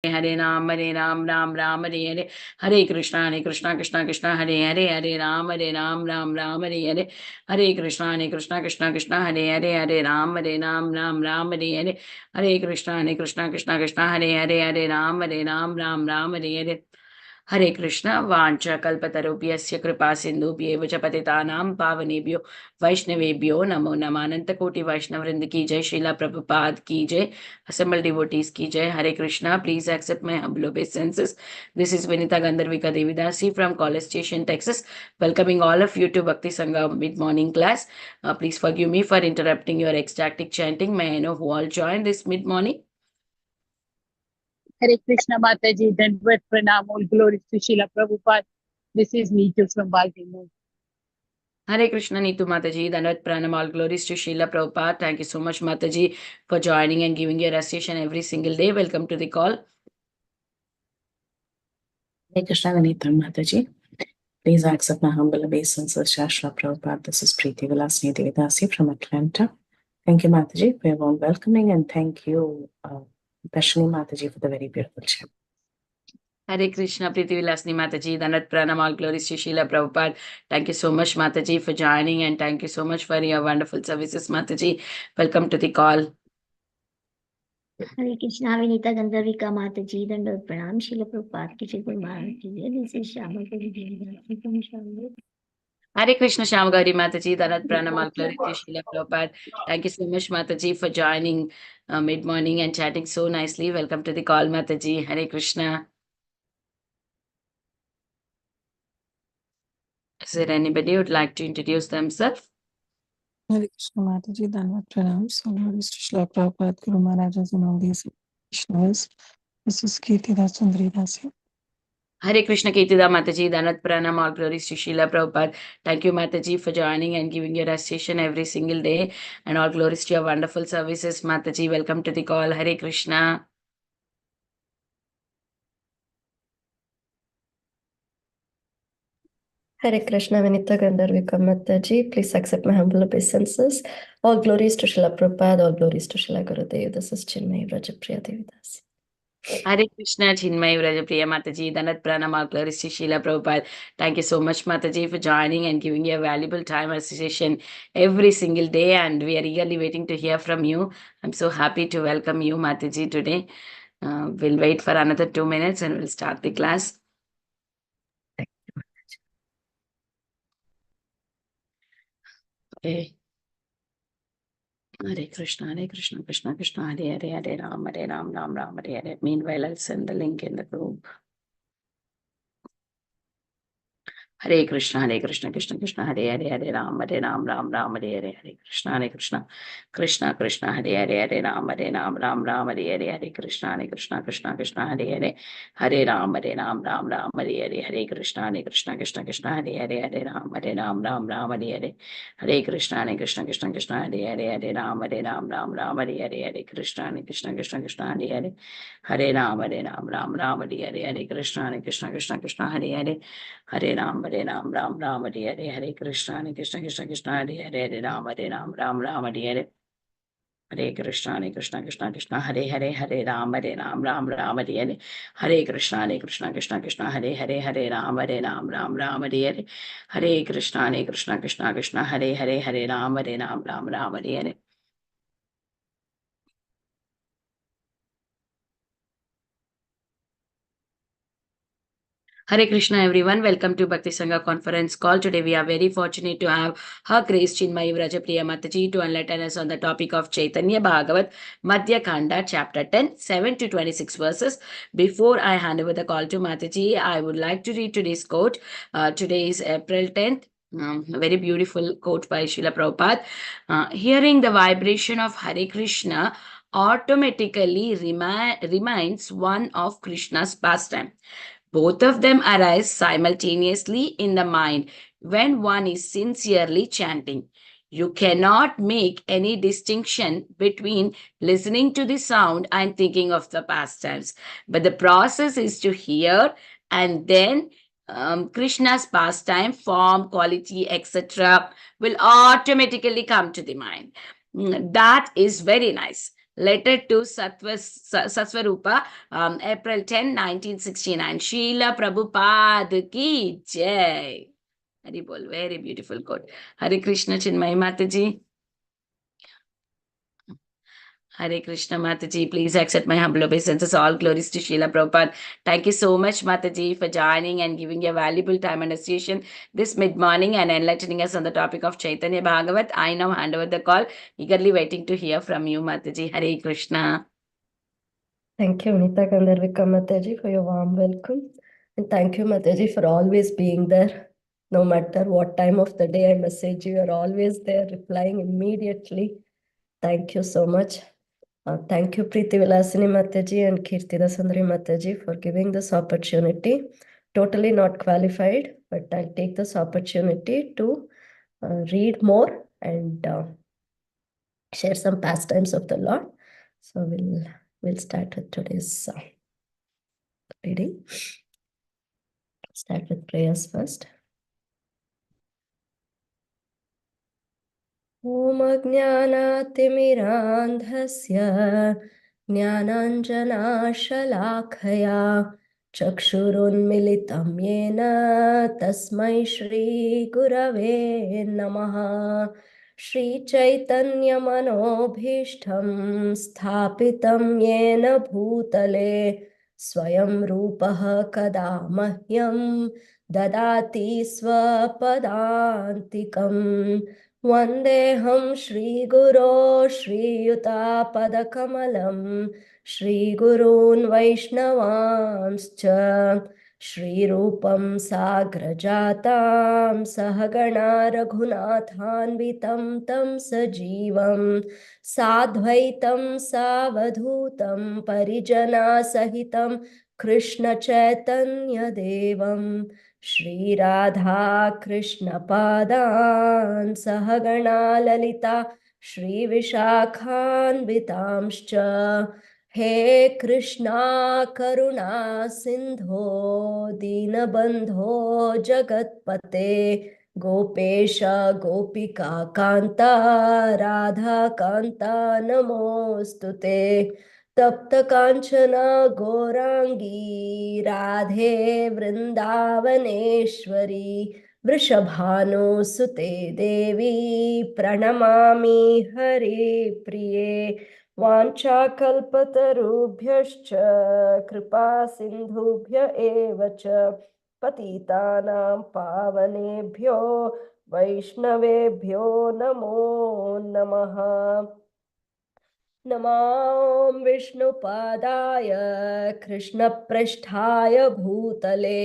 Hare Ram, Ram Ram, Hare Hare, Hare Krishna, Krishna Krishna, Hare Hare, Hare Ram, Ram, Hare Hare, Hare Krishna, Krishna Krishna, Hare Hare, Hare Ram, Ram, Hare Hare, Hare Krishna, Krishna Krishna, Hare Hare, Hare Ram, Ram, Hare Hare. हरे कृष्ण वाञ्छा कल्पतरुभ्यस्य कृपा सिन्धुभ्येव च पतितानां पावनेभ्यो वैष्णवेभ्यो नमो नमः। अनंत कोटि वैष्णव वृंद की जय, श्रीला प्रभुपाद की जय, assembled devotees की जय. Hare Krishna. Please accept my humble obeisances. This is Vinita Gandharvika Devidasi from College Station, Texas, welcoming all of you to Bhakti Sanga mid-morning class. Please forgive me for interrupting your ecstatic chanting. May I know who all joined this mid-morning? Hare Krishna Mataji, Dandvat Pranam, all glories to Srila Prabhupada. This is Neetu from Baltimore. Hare Krishna, Neetu Mataji, Dandavat Pranam, all glories to Srila Prabhupada. Thank you so much, Mataji, for joining and giving your recitation every single day. Welcome to the call. Hare Krishna, Neetu Mataji. Please accept my humble obeisances, Srila Prabhupada. This is Preeti Vilasini Devidasi from Atlanta. Thank you, Mataji, for your warm welcoming, and thank you, Vaishali Mataji, for the very beautiful chant. Hare Krishna, Preeti Vilasini Mataji, Dandavat Pranam, all glories to Srila Prabhupada. Thank you so much, Mataji, for joining, and thank you so much for your wonderful services, Mataji. Welcome to the call. Hare Krishna, Vinita Gandharvika Mataji, Dandavat Pranam, Srila Prabhupada ki jai, Guru Maharaj ki jai. This is Shama Gauri Devidasi from Charlotte. Hare Krishna, Shama Gauri Mataji, Dandavat Pranam, all glories to Srila Prabhupada. Thank you so much, Mataji, for joining mid-morning and chatting so nicely. Welcome to the call, Mataji. Hare Krishna. Is there anybody who would like to introduce themselves? Hare Krishna Mataji, Dandavat Pranam, so glories to Srila Prabhupada, Guru Maharajas and all these Vaishnavas. This is Kirtida Sundari Dasi. Hare Krishna, Kirtida Mataji, Dandavat Pranam, all glories to Srila Prabhupada. Thank you, Mataji, for joining and giving your recitation every single day, and all glories to your wonderful services, Mataji. Welcome to the call. Hare Krishna. Hare Krishna, Vinita Gandharvika Mataji. Please accept my humble obeisances. All glories to Srila Prabhupada, all glories to Srila Gurudev. This is Cinmayi Vrajapriya Devidasi. Hare Krishna, Cinmayi Vrajapriya Mataji, Dandavat Pranam, all glories to Srila Prabhupada. Thank you so much, Mataji, for joining and giving your valuable time recitation every single day, and we are eagerly waiting to hear from you. I'm so happy to welcome you, Mataji, today. We'll wait for another 2 minutes and we'll start the class. Okay. Hare Krishna, Krishna Krishna, Hare Hare, Hare Ram, Ram, Hare Hare. Meanwhile, I'll send the link in the group. Hare Krishna, Krishna Krishna, Hare Hare, Hare Ram, Ram, Hare Hare, Hare Krishna, Krishna Krishna, Hare Hare, Hare Ram, Ram, Hare Hare, Hare Krishna, Krishna, Hare Hare, Hare Ram, Ram, Hare Hare, Hare Krishna, Krishna, Hare Hare, Hare Ram, Ram, Hare Hare, Hare Krishna, Krishna, Hare Hare, Hare Ram, Ram, Hare Hare, Hare Krishna, Krishna, Hare Hare, Hare Ram, Ram, Hare Hare, Hare Krishna, Krishna, Hare Hare, Hare Ram, Ram, Hare Hare, Hare Krishna, Krishna, Hare Hare, Hare Ram, Ram, Hare Hare, Hare Krishna, Krishna, Hare Hare, Hare Ram, Ram, Hare Hare, Hare Krishna, Krishna, Hare Hare, Hare Ram, Ram, Hare Hare, Hare Krishna, Krishna, Hare Hare, Hare Ram, Ram, Hare Hare. Hare Krishna, everyone. Welcome to Bhakti Sanga Conference call. Today we are very fortunate to have Her Grace Cinmayi Vrajapriya Mataji to enlighten us on the topic of Caitanya Bhagavata Madhya Khanda, chapter 10, 7 to 26 verses. Before I hand over the call to Mataji, I would like to read today's quote. Today is April 10th. A very beautiful quote by Srila Prabhupada. Hearing the vibration of Hare Krishna automatically reminds one of Krishna's pastime. Both of them arise simultaneously in the mind when one is sincerely chanting. You cannot make any distinction between listening to the sound and thinking of the pastimes. But the process is to hear and then Krishna's pastime, form, quality, etc. will automatically come to the mind. That is very nice. Letter to Satsvarupa, April 10, 1969. Srila Prabhupada ki jai. Hari bol, very beautiful quote. Hare Krishna, Cinmayi Mataji. Hare Krishna, Mataji. Please accept my humble obeisances. All glories to Srila Prabhupada. Thank you so much, Mataji, for joining and giving your valuable time and association this mid-morning and enlightening us on the topic of Caitanya Bhagavat. I now hand over the call, eagerly waiting to hear from you, Mataji. Hare Krishna. Thank you, Nita Gandharvika Mataji, for your warm welcome. And thank you, Mataji, for always being there. No matter what time of the day I message you, you're always there, replying immediately. Thank you so much. Thank you, Preeti Vilasini Mataji and Kirtida Sundari Mataji, for giving this opportunity. Totally not qualified, but I'll take this opportunity to read more and share some pastimes of the Lord. So we'll start with today's reading. Start with prayers first. Om Ajnanaatimirandhasya Jnananjanashalakaya Chakshurunmilitam Yena Tasmai Shri Gurave Namaha. Sri Caitanya Manobhishtam Sthapitam Yena Bhutale Swayam Rupaha Kada Mahyam Dadati Swapadantikam. Vandeham Shri Guru Shri Yuta Padakamalam Shri Gurun Vaishnavanscha Shri Rupam Sagrajatam Sahagana Raghunathanvitam Tam Sajivam Sadvaitam Savadhutam Parijana Sahitam Krishna Chaitanya Devam Shri Radha Krishna Padan Sahagana Lalita Shri Vishakhanvitamscha. He Krishna Karuna Sindho Dinabandho Jagatpate Gopesha Gopika Kanta Radha Kanta Namostute. Tapta Kanchana Gorangi Radhe Vrindavaneshwari Vrishabhanu Sute Devi Pranamami Hari Priye. Vancha kalpatarubhyascha kripa sindhubhya evacha patitanam pavanebhyo vaishnavebhyo namo namaha. Namam Vishnupadaya Krishna Prishthaya Bhutale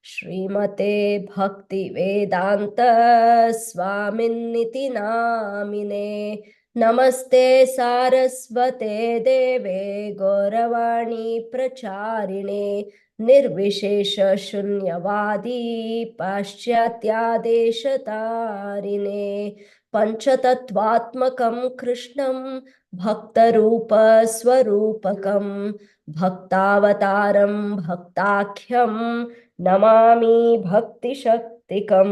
Srimate Bhakti Vedanta Swaminiti Namine. Namaste Sarasvate Deve Gauravani Pracharine Nirvishesha Shunyavadi Paschatya Deshatarine. Panchatattvatmakam Krishnam Bhaktarupa Swarupakam Bhaktavataram Bhaktakhyam Namami Bhakti Shaktikam.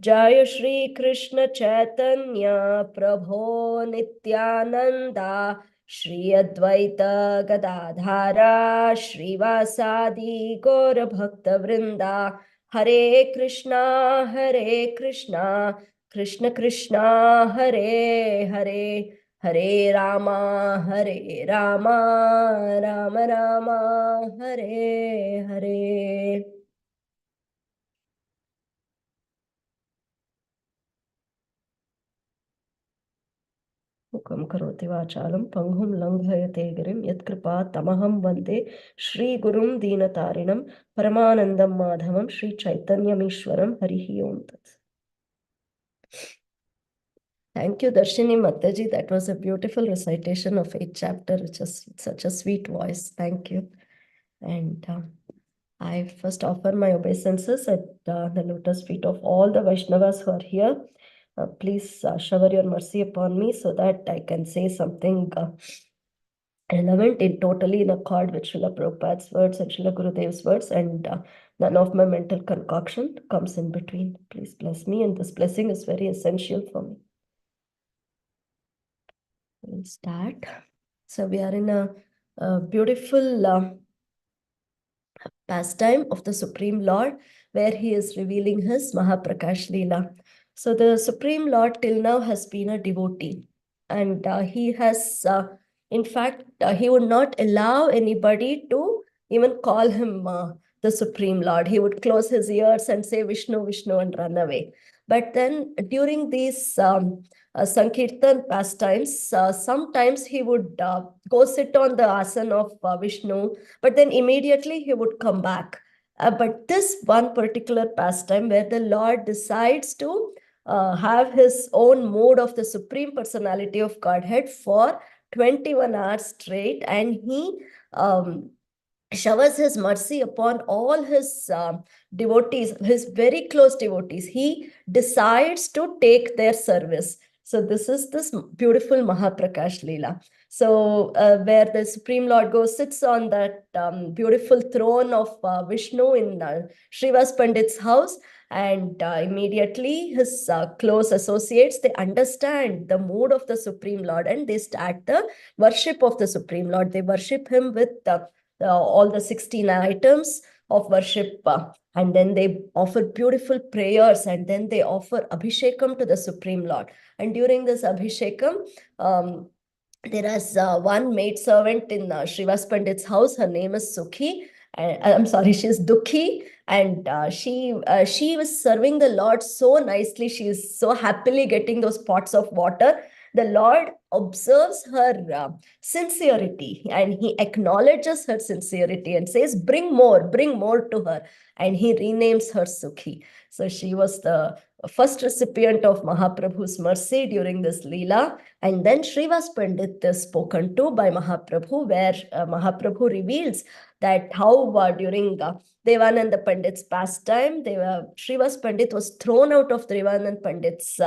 Jaya Shri Krishna Chaitanya Prabho Nityananda Shri Advaita Gadadhara Shri Vasadi Gaura Bhakta Vrinda. Hare Krishna Krishna Krishna Hare Hare Hare Rama Rama Rama Hare Hare. Mukam karoti vachalam panghum langhayate girim yatkripa tamaham vande Shri Gurum Deenatarinam Paramanandam Madhavam Shri Chaitanya Mishwaram Harihi Om Tat. Thank you, Darshini Mataji. That was a beautiful recitation of 8th chapter, which is such a sweet voice. Thank you. And I first offer my obeisances at the lotus feet of all the Vaishnavas who are here. Please shower your mercy upon me so that I can say something relevant totally in accord with Srila Prabhupada's words and Srila Gurudev's words, and none of my mental concoction comes in between. Please bless me, and this blessing is very essential for me. We'll start. So we are in a beautiful pastime of the Supreme Lord, where he is revealing his Mahaprakash Leela. So the Supreme Lord till now has been a devotee, and he has, in fact, he would not allow anybody to even call him the Supreme Lord. He would close his ears and say Vishnu, Vishnu, and run away. But then during these Sankirtan pastimes, sometimes he would go sit on the asana of Vishnu, but then immediately he would come back. But this one particular pastime where the Lord decides to have his own mode of the Supreme Personality of Godhead for 21 hours straight, and he showers his mercy upon all his devotees, his very close devotees. He decides to take their service. So this is this beautiful Mahaprakash Leela. So where the Supreme Lord goes, sits on that beautiful throne of Vishnu in Srivas Pandit's house, and immediately his close associates, they understand the mood of the Supreme Lord, and they start the worship of the Supreme Lord. They worship him with all the 16 items of worship, and then they offer beautiful prayers, and then they offer abhishekam to the Supreme Lord. And during this abhishekam, there is one maid servant in Srivas Pandit's house. Her name is Sukhi. I'm sorry, she's Dukhi, and she was serving the Lord so nicely. She is so happily getting those pots of water. The Lord observes her sincerity, and he acknowledges her sincerity and says, bring more to her. And he renames her Sukhi. So she was the first recipient of Mahaprabhu's mercy during this Leela. And then Srivas Pandit is spoken to by Mahaprabhu, where Mahaprabhu reveals that how during Devananda Pandit's pastime, Srivas Pandit was thrown out of Devananda Pandit's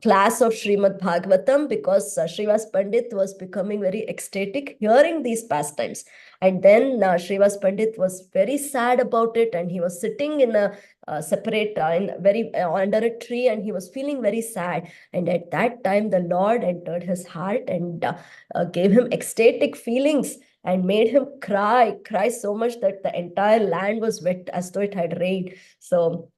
class of Srimad Bhagavatam, because Srivas Pandit was becoming very ecstatic hearing these pastimes. And then Srivas Pandit was very sad about it, and he was sitting in a separate, under a tree, and he was feeling very sad. And at that time, the Lord entered his heart and gave him ecstatic feelings and made him cry so much that the entire land was wet as though it had rained. So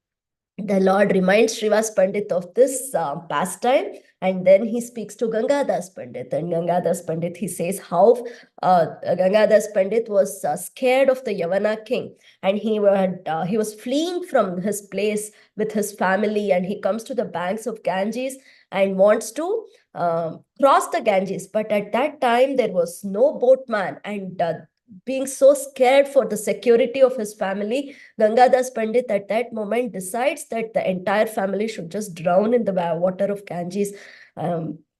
the Lord reminds Srivas Pandit of this pastime, and then he speaks to Gangadas Pandit. And Gangadas Pandit, he says how Gangadas Pandit was scared of the Yavana king, and he was fleeing from his place with his family, and he comes to the banks of Ganges and wants to cross the Ganges. But at that time, there was no boatman, and being so scared for the security of his family, Gangadas Pandit at that moment decides that the entire family should just drown in the water of Ganges.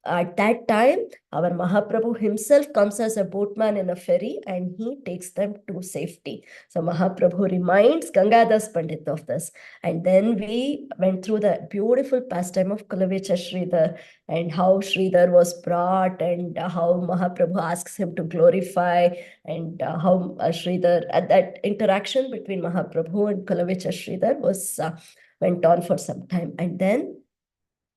At that time, our Mahaprabhu himself comes as a boatman in a ferry, and he takes them to safety. So Mahaprabhu reminds Gangadas Pandit of this. And then we went through the beautiful pastime of Kulavecha Sridhar, and how Sridhar was brought, and how Mahaprabhu asks him to glorify, and how Sridhar, that interaction between Mahaprabhu and Kulavecha Sridhar was went on for some time. And then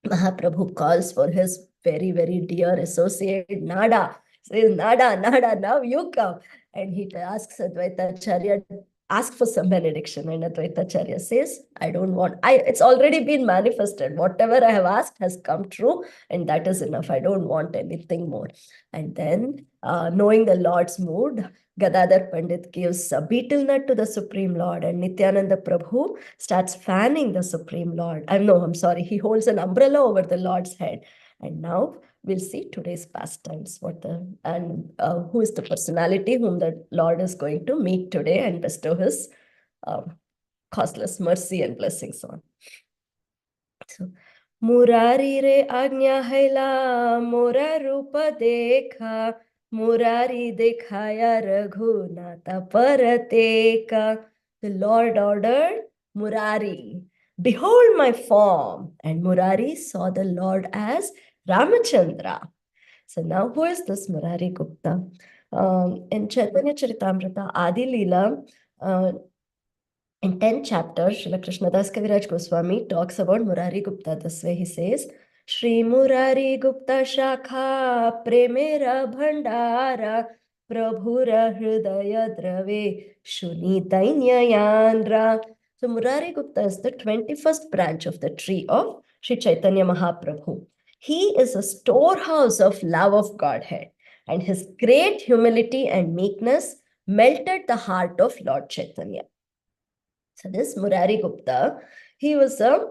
Mahaprabhu calls for his very, very dear associate, Nada. Says, Nada, now you come. And he asks Advaita Acharya, ask for some benediction. And Advaita Acharya says, I don't want, it's already been manifested. Whatever I have asked has come true, and that is enough. I don't want anything more. And then, knowing the Lord's mood, Gadadhar Pandit gives a betel nut to the Supreme Lord, and Nityananda Prabhu starts fanning the Supreme Lord. I'm sorry, he holds an umbrella over the Lord's head. And now we'll see today's pastimes, who is the personality whom the Lord is going to meet today and bestow his causeless mercy and blessings on. So, Murari re agnya haila, mora rupa dekha, Murari dekhaya raghunata parateka. The Lord ordered Murari, behold my form. And Murari saw the Lord as Ramachandra. So now who is this Murari Gupta? In Chaitanya Charitamrita Adi Leela, in 10th chapter, Srila Krishnadas Kaviraj Goswami talks about Murari Gupta this way. He says, Shri Murari Gupta Shakha Premera Bhandara Prabhura Hridaya Drave Shunitanya Yandra. So Murari Gupta is the 21st branch of the tree of Sri Caitanya Mahaprabhu. He is a storehouse of love of Godhead, and his great humility and meekness melted the heart of Lord Chaitanya. So this Murari Gupta, he was a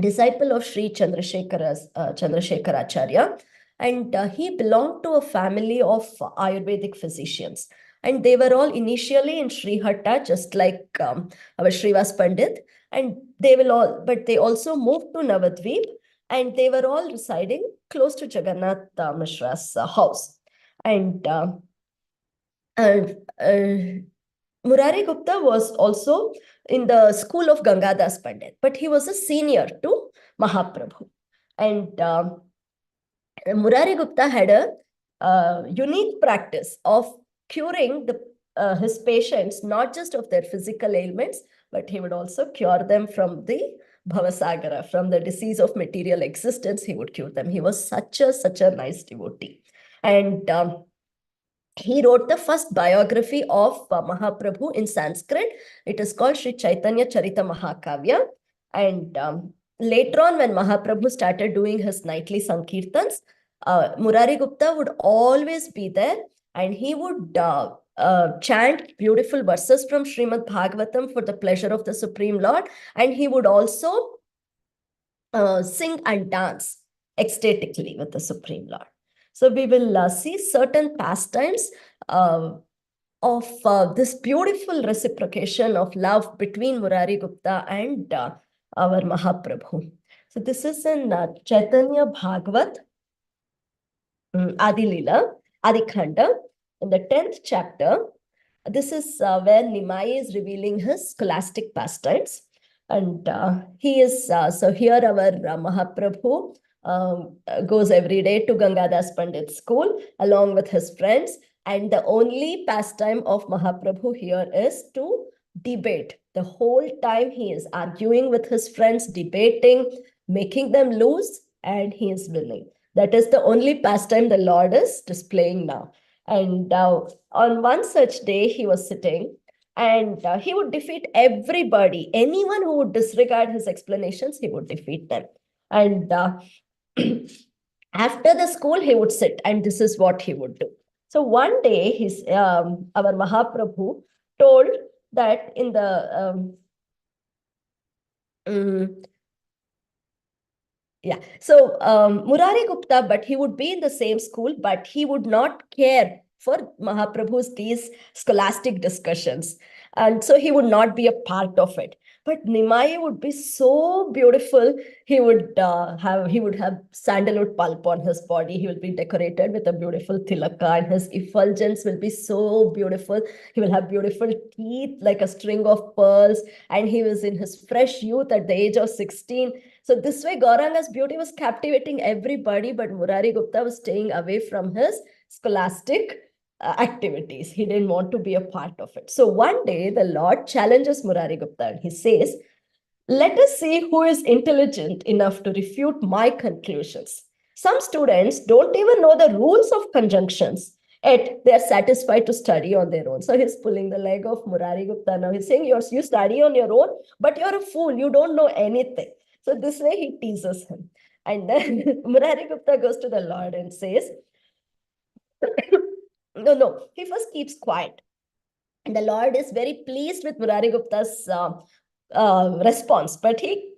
disciple of Sri Chandrasekharacharya, and he belonged to a family of Ayurvedic physicians. And they were all initially in Srihatta, just like our Srivas Pandit, and they also moved to Navadvip, and they were all residing close to Jagannath Mishra's house. And Murari Gupta was also in the school of Gangadas Pandit, but he was a senior to Mahaprabhu. And Murari Gupta had a unique practice of curing his patients, not just of their physical ailments, but he would also cure them from the Bhavasagara, from the disease of material existence. He would cure them. He was such a nice devotee. And he wrote the first biography of Mahaprabhu in Sanskrit. It is called Sri Caitanya Charita Mahakavya. And later on, when Mahaprabhu started doing his nightly Sankirtans, Murari Gupta would always be there, and he would chant beautiful verses from Srimad Bhagavatam for the pleasure of the Supreme Lord. And he would also sing and dance ecstatically with the Supreme Lord. So we will see certain pastimes of this beautiful reciprocation of love between Murari Gupta and our Mahaprabhu. So this is in Caitanya Bhagavat Adi Lila, Adi Khanda, in the 10th chapter. This is where Nimai is revealing his scholastic pastimes. And he is, so here our Mahaprabhu goes every day to Gangadas Pandit's school along with his friends. And the only pastime of Mahaprabhu here is to debate. The whole time he is arguing with his friends, debating, making them lose, and he is winning. That is the only pastime the Lord is displaying now. And on one such day, he was sitting, and he would defeat everybody. Anyone who would disregard his explanations, he would defeat them. And after the school, he would sit, and this is what he would do. So one day, our Mahaprabhu told that in the so Murari Gupta, but he would be in the same school, but he would not care for Mahaprabhu's these scholastic discussions. And so he would not be a part of it. But Nimai would be so beautiful. He would have sandalwood pulp on his body. He will be decorated with a beautiful tilaka, and his effulgence will be so beautiful. He will have beautiful teeth like a string of pearls, and he was in his fresh youth at the age of 16. So this way, Gauranga's beauty was captivating everybody, but Murari Gupta was staying away from his scholastic activities. He didn't want to be a part of it. So one day, the Lord challenges Murari Gupta, and he says, "Let us see who is intelligent enough to refute my conclusions. Some students don't even know the rules of conjunctions, yet they are satisfied to study on their own." So he's pulling the leg of Murari Gupta. Now he's saying, you study on your own, but you're a fool. You don't know anything. So this way he teases him. And then Murari Gupta goes to the Lord and says, no, he first keeps quiet. And the Lord is very pleased with Murari Gupta's response, but he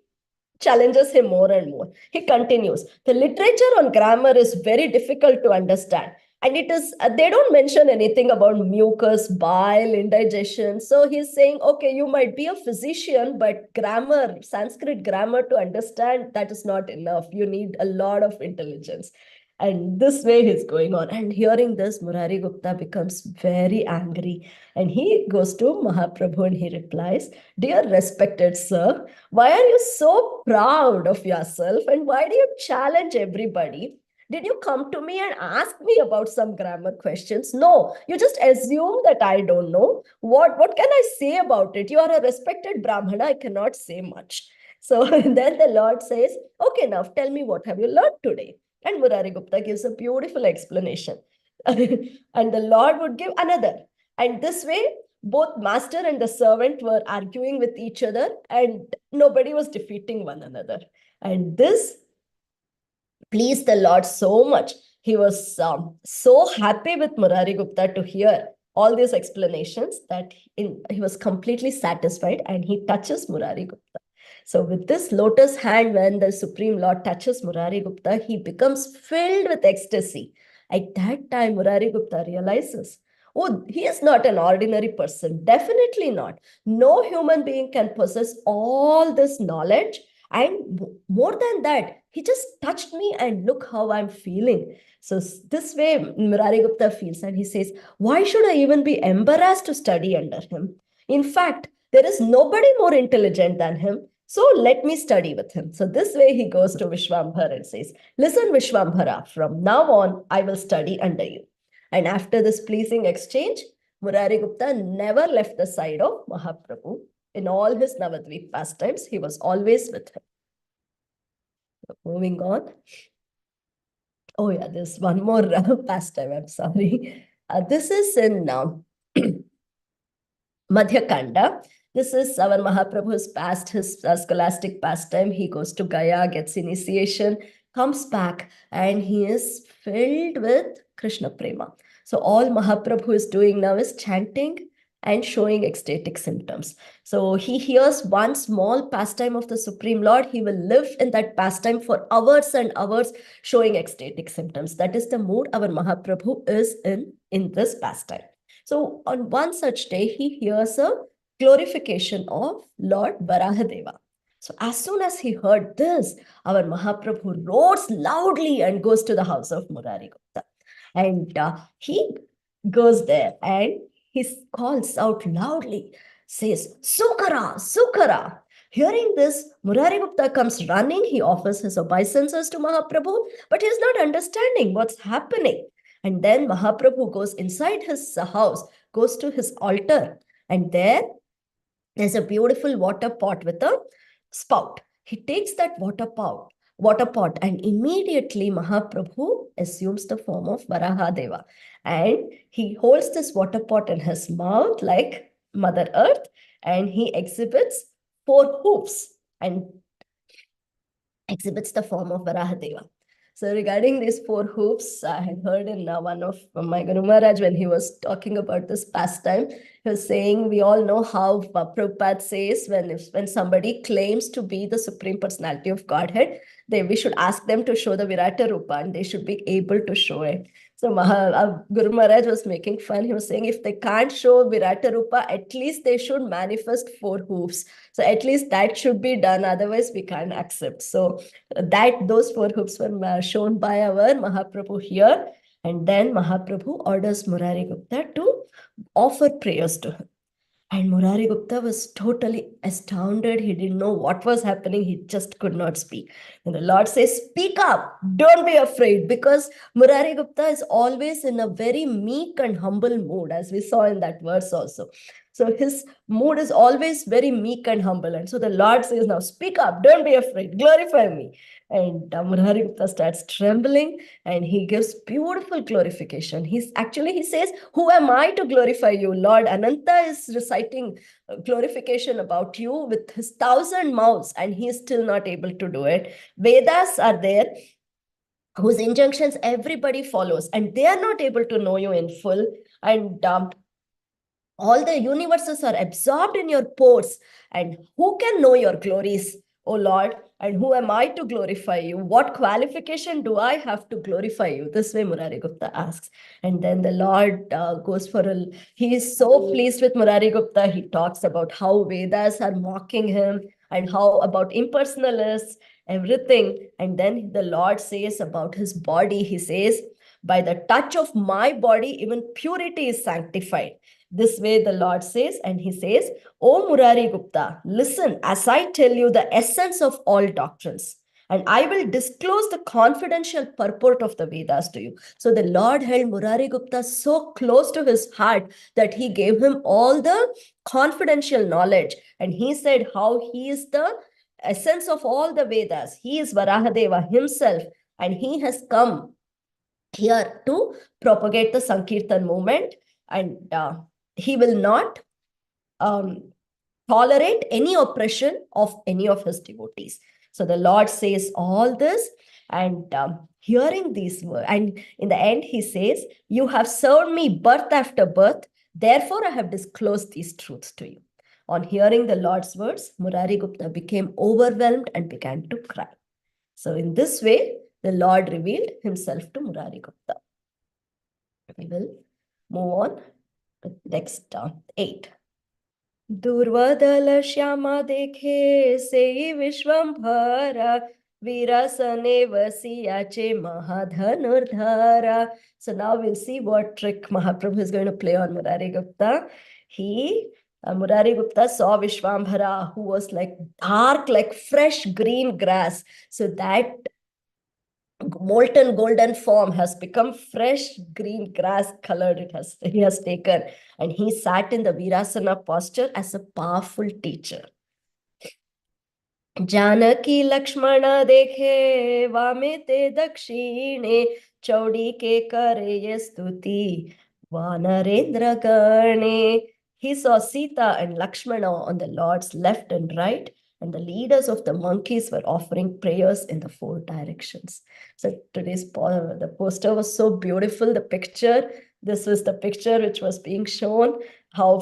challenges him more and more. He continues, "The literature on grammar is very difficult to understand. And it is, they don't mention anything about mucus, bile, indigestion." So he's saying, okay, you might be a physician, but grammar, Sanskrit grammar to understand, that is not enough. You need a lot of intelligence. And this way he's going on. And hearing this, Murari Gupta becomes very angry. And he goes to Mahaprabhu and he replies, "Dear respected sir, why are you so proud of yourself? And why do you challenge everybody? Did you come to me and ask me about some grammar questions? No, you just assume that I don't know. What can I say about it? You are a respected Brahmana. I cannot say much." So then the Lord says, okay, now tell me, what have you learned today? And Murari Gupta gives a beautiful explanation. And the Lord would give another. And this way, both master and the servant were arguing with each other, and nobody was defeating one another. And this pleased the Lord so much. He was so happy with Murari Gupta to hear all these explanations that he was completely satisfied, and he touches Murari Gupta. So with this lotus hand, when the Supreme Lord touches Murari Gupta, he becomes filled with ecstasy. At that time, Murari Gupta realizes, oh, he is not an ordinary person. Definitely not. No human being can possess all this knowledge. And more than that, he just touched me, and look how I'm feeling. So this way, Murari Gupta feels, and he says, why should I even be embarrassed to study under him? In fact, there is nobody more intelligent than him. So let me study with him. So this way he goes to Vishwambhara and says, listen, Vishwambhara, from now on, I will study under you. And after this pleasing exchange, Murari Gupta never left the side of Mahaprabhu. In all his Navadvip pastimes, he was always with him. So moving on. Oh yeah, there's one more pastime, I'm sorry. This is in Madhya Kanda. This is our Mahaprabhu's past, his scholastic pastime. He goes to Gaya, gets initiation, comes back, and he is filled with Krishna Prema. So all Mahaprabhu is doing now is chanting and showing ecstatic symptoms. So he hears one small pastime of the Supreme Lord. He will live in that pastime for hours and hours, showing ecstatic symptoms. That is the mood our Mahaprabhu is in this pastime. So on one such day, he hears a glorification of Lord Varahadeva. So as soon as he heard this, our Mahaprabhu roars loudly and goes to the house of Murari Gupta. And he goes there and he calls out loudly, says, Sukara, Sukara. Hearing this, Murari Gupta comes running. He offers his obeisances to Mahaprabhu, but he is not understanding what's happening. And then Mahaprabhu goes inside his house, goes to his altar, and there's a beautiful water pot with a spout. He takes that water pot, and immediately Mahaprabhu assumes the form of Varahadeva. And he holds this water pot in his mouth like Mother Earth, and he exhibits 4 hoofs and exhibits the form of Varahadeva. So regarding these 4 hoofs, I had heard in one of my Guru Maharaj, when he was talking about this pastime, he was saying, we all know how Prabhupada says when somebody claims to be the Supreme Personality of Godhead, we should ask them to show the Virata Rupa, and they should be able to show it. So Guru Maharaj was making fun. He was saying, if they can't show Virata Rupa, at least they should manifest 4 hoofs. So at least that should be done. Otherwise, we can't accept. So those 4 hoofs were shown by our Mahaprabhu here. And then Mahaprabhu orders Murari Gupta to offer prayers to him. And Murari Gupta was totally astounded. He didn't know what was happening. He just could not speak. And the Lord says, speak up. Don't be afraid. Because Murari Gupta is always in a very meek and humble mood, as we saw in that verse also. So his mood is always very meek and humble. And so the Lord says, now speak up. Don't be afraid. Glorify me. And Murari Gupta starts trembling, and he gives beautiful glorification. He says, who am I to glorify you? Lord Ananta is reciting glorification about you with his 1,000 mouths, and he is still not able to do it. Vedas are there, whose injunctions everybody follows, and they are not able to know you in full. And all the universes are absorbed in your pores. And who can know your glories, O Lord? And who am I to glorify you? What qualification do I have to glorify you? This way Murari Gupta asks. And then the Lord goes he is so pleased with Murari Gupta. He talks about how Vedas are mocking him, and how about impersonalists, everything. And then the Lord says about his body, he says, by the touch of my body, even purity is sanctified. This way the Lord says, and he says, O Murari Gupta, listen as I tell you the essence of all doctrines, and I will disclose the confidential purport of the Vedas to you. So the Lord held Murari Gupta so close to his heart that he gave him all the confidential knowledge. And he said how he is the essence of all the Vedas. He is Varahadeva himself, and he has come here to propagate the Sankirtan movement, and he will not tolerate any oppression of any of his devotees. So the Lord says all this, and hearing these words, and in the end he says, you have served me birth after birth, therefore I have disclosed these truths to you. On hearing the Lord's words, Murari Gupta became overwhelmed and began to cry. So in this way, the Lord revealed himself to Murari Gupta. We will move on to next 8. दुर्वदल Shyama देखे से विश्वंभरा वीरासने वसियाचे महाधनुर्धरा. So now we'll see what trick Mahaprabhu is going to play on Murari Gupta. Murari Gupta saw Vishwambhara, who was like dark, like fresh green grass. So that molten golden form has become fresh green grass colored. He has taken, and he sat in the Virasana posture as a powerful teacher. Janaki Lakshmana dekhe vame te dakshine chaudi ke kare stuti vanarendra gane. He saw Sita and Lakshmana on the Lord's left and right, and the leaders of the monkeys were offering prayers in the 4 directions. So today's the poster was so beautiful, the picture. This was the picture which was being shown, how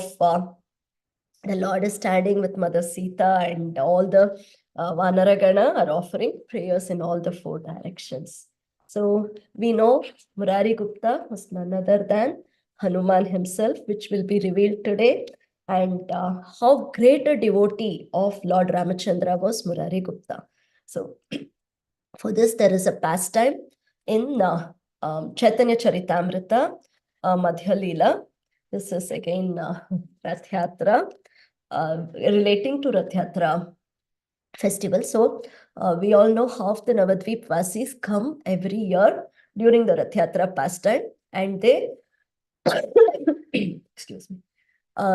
the Lord is standing with Mother Sita, and all the Vanaragana are offering prayers in all the 4 directions. So we know Murari Gupta was none other than Hanuman himself, which will be revealed today, and how great a devotee of Lord Ramachandra was Murari Gupta. So for this, there is a pastime in Chaitanya Charitamrita, Madhya Leela. This is again Rath Yatra, relating to Rath Yatra festival. So we all know half the Navadvip Vasis come every year during the Rath Yatra pastime, and they excuse me,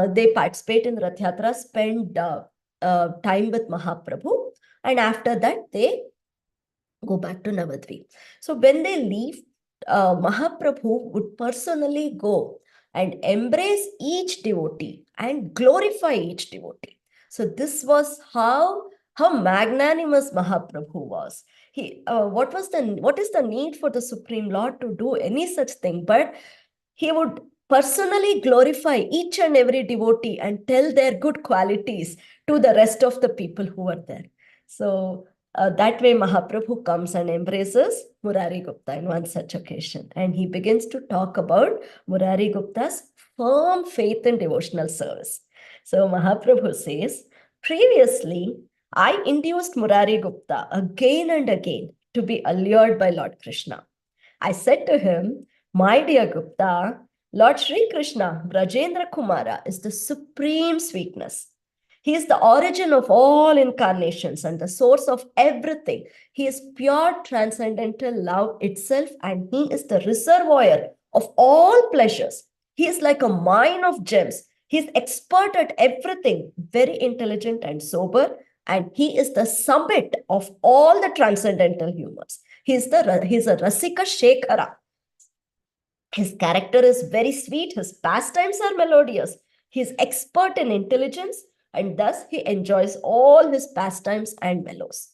they participate in Rath Yatra, spend time with Mahaprabhu, and after that they go back to Navadvip. So when they leave, Mahaprabhu would personally go and embrace each devotee and glorify each devotee. So this was how magnanimous Mahaprabhu was. What is the need for the Supreme Lord to do any such thing? But he would personally glorify each and every devotee and tell their good qualities to the rest of the people who were there. So that way Mahaprabhu comes and embraces Murari Gupta in one such occasion. And he begins to talk about Murari Gupta's firm faith in devotional service. So Mahaprabhu says, previously, I induced Murari Gupta again and again to be allured by Lord Krishna. I said to him, my dear Gupta, Lord Sri Krishna, Brajendra Kumara, is the supreme sweetness. He is the origin of all incarnations and the source of everything. He is pure transcendental love itself, and he is the reservoir of all pleasures. He is like a mine of gems. He is expert at everything, very intelligent and sober, and he is the summit of all the transcendental humors. He is a Rasika Shekhara. His character is very sweet. His pastimes are melodious. He is expert in intelligence, and thus he enjoys all his pastimes and mellows.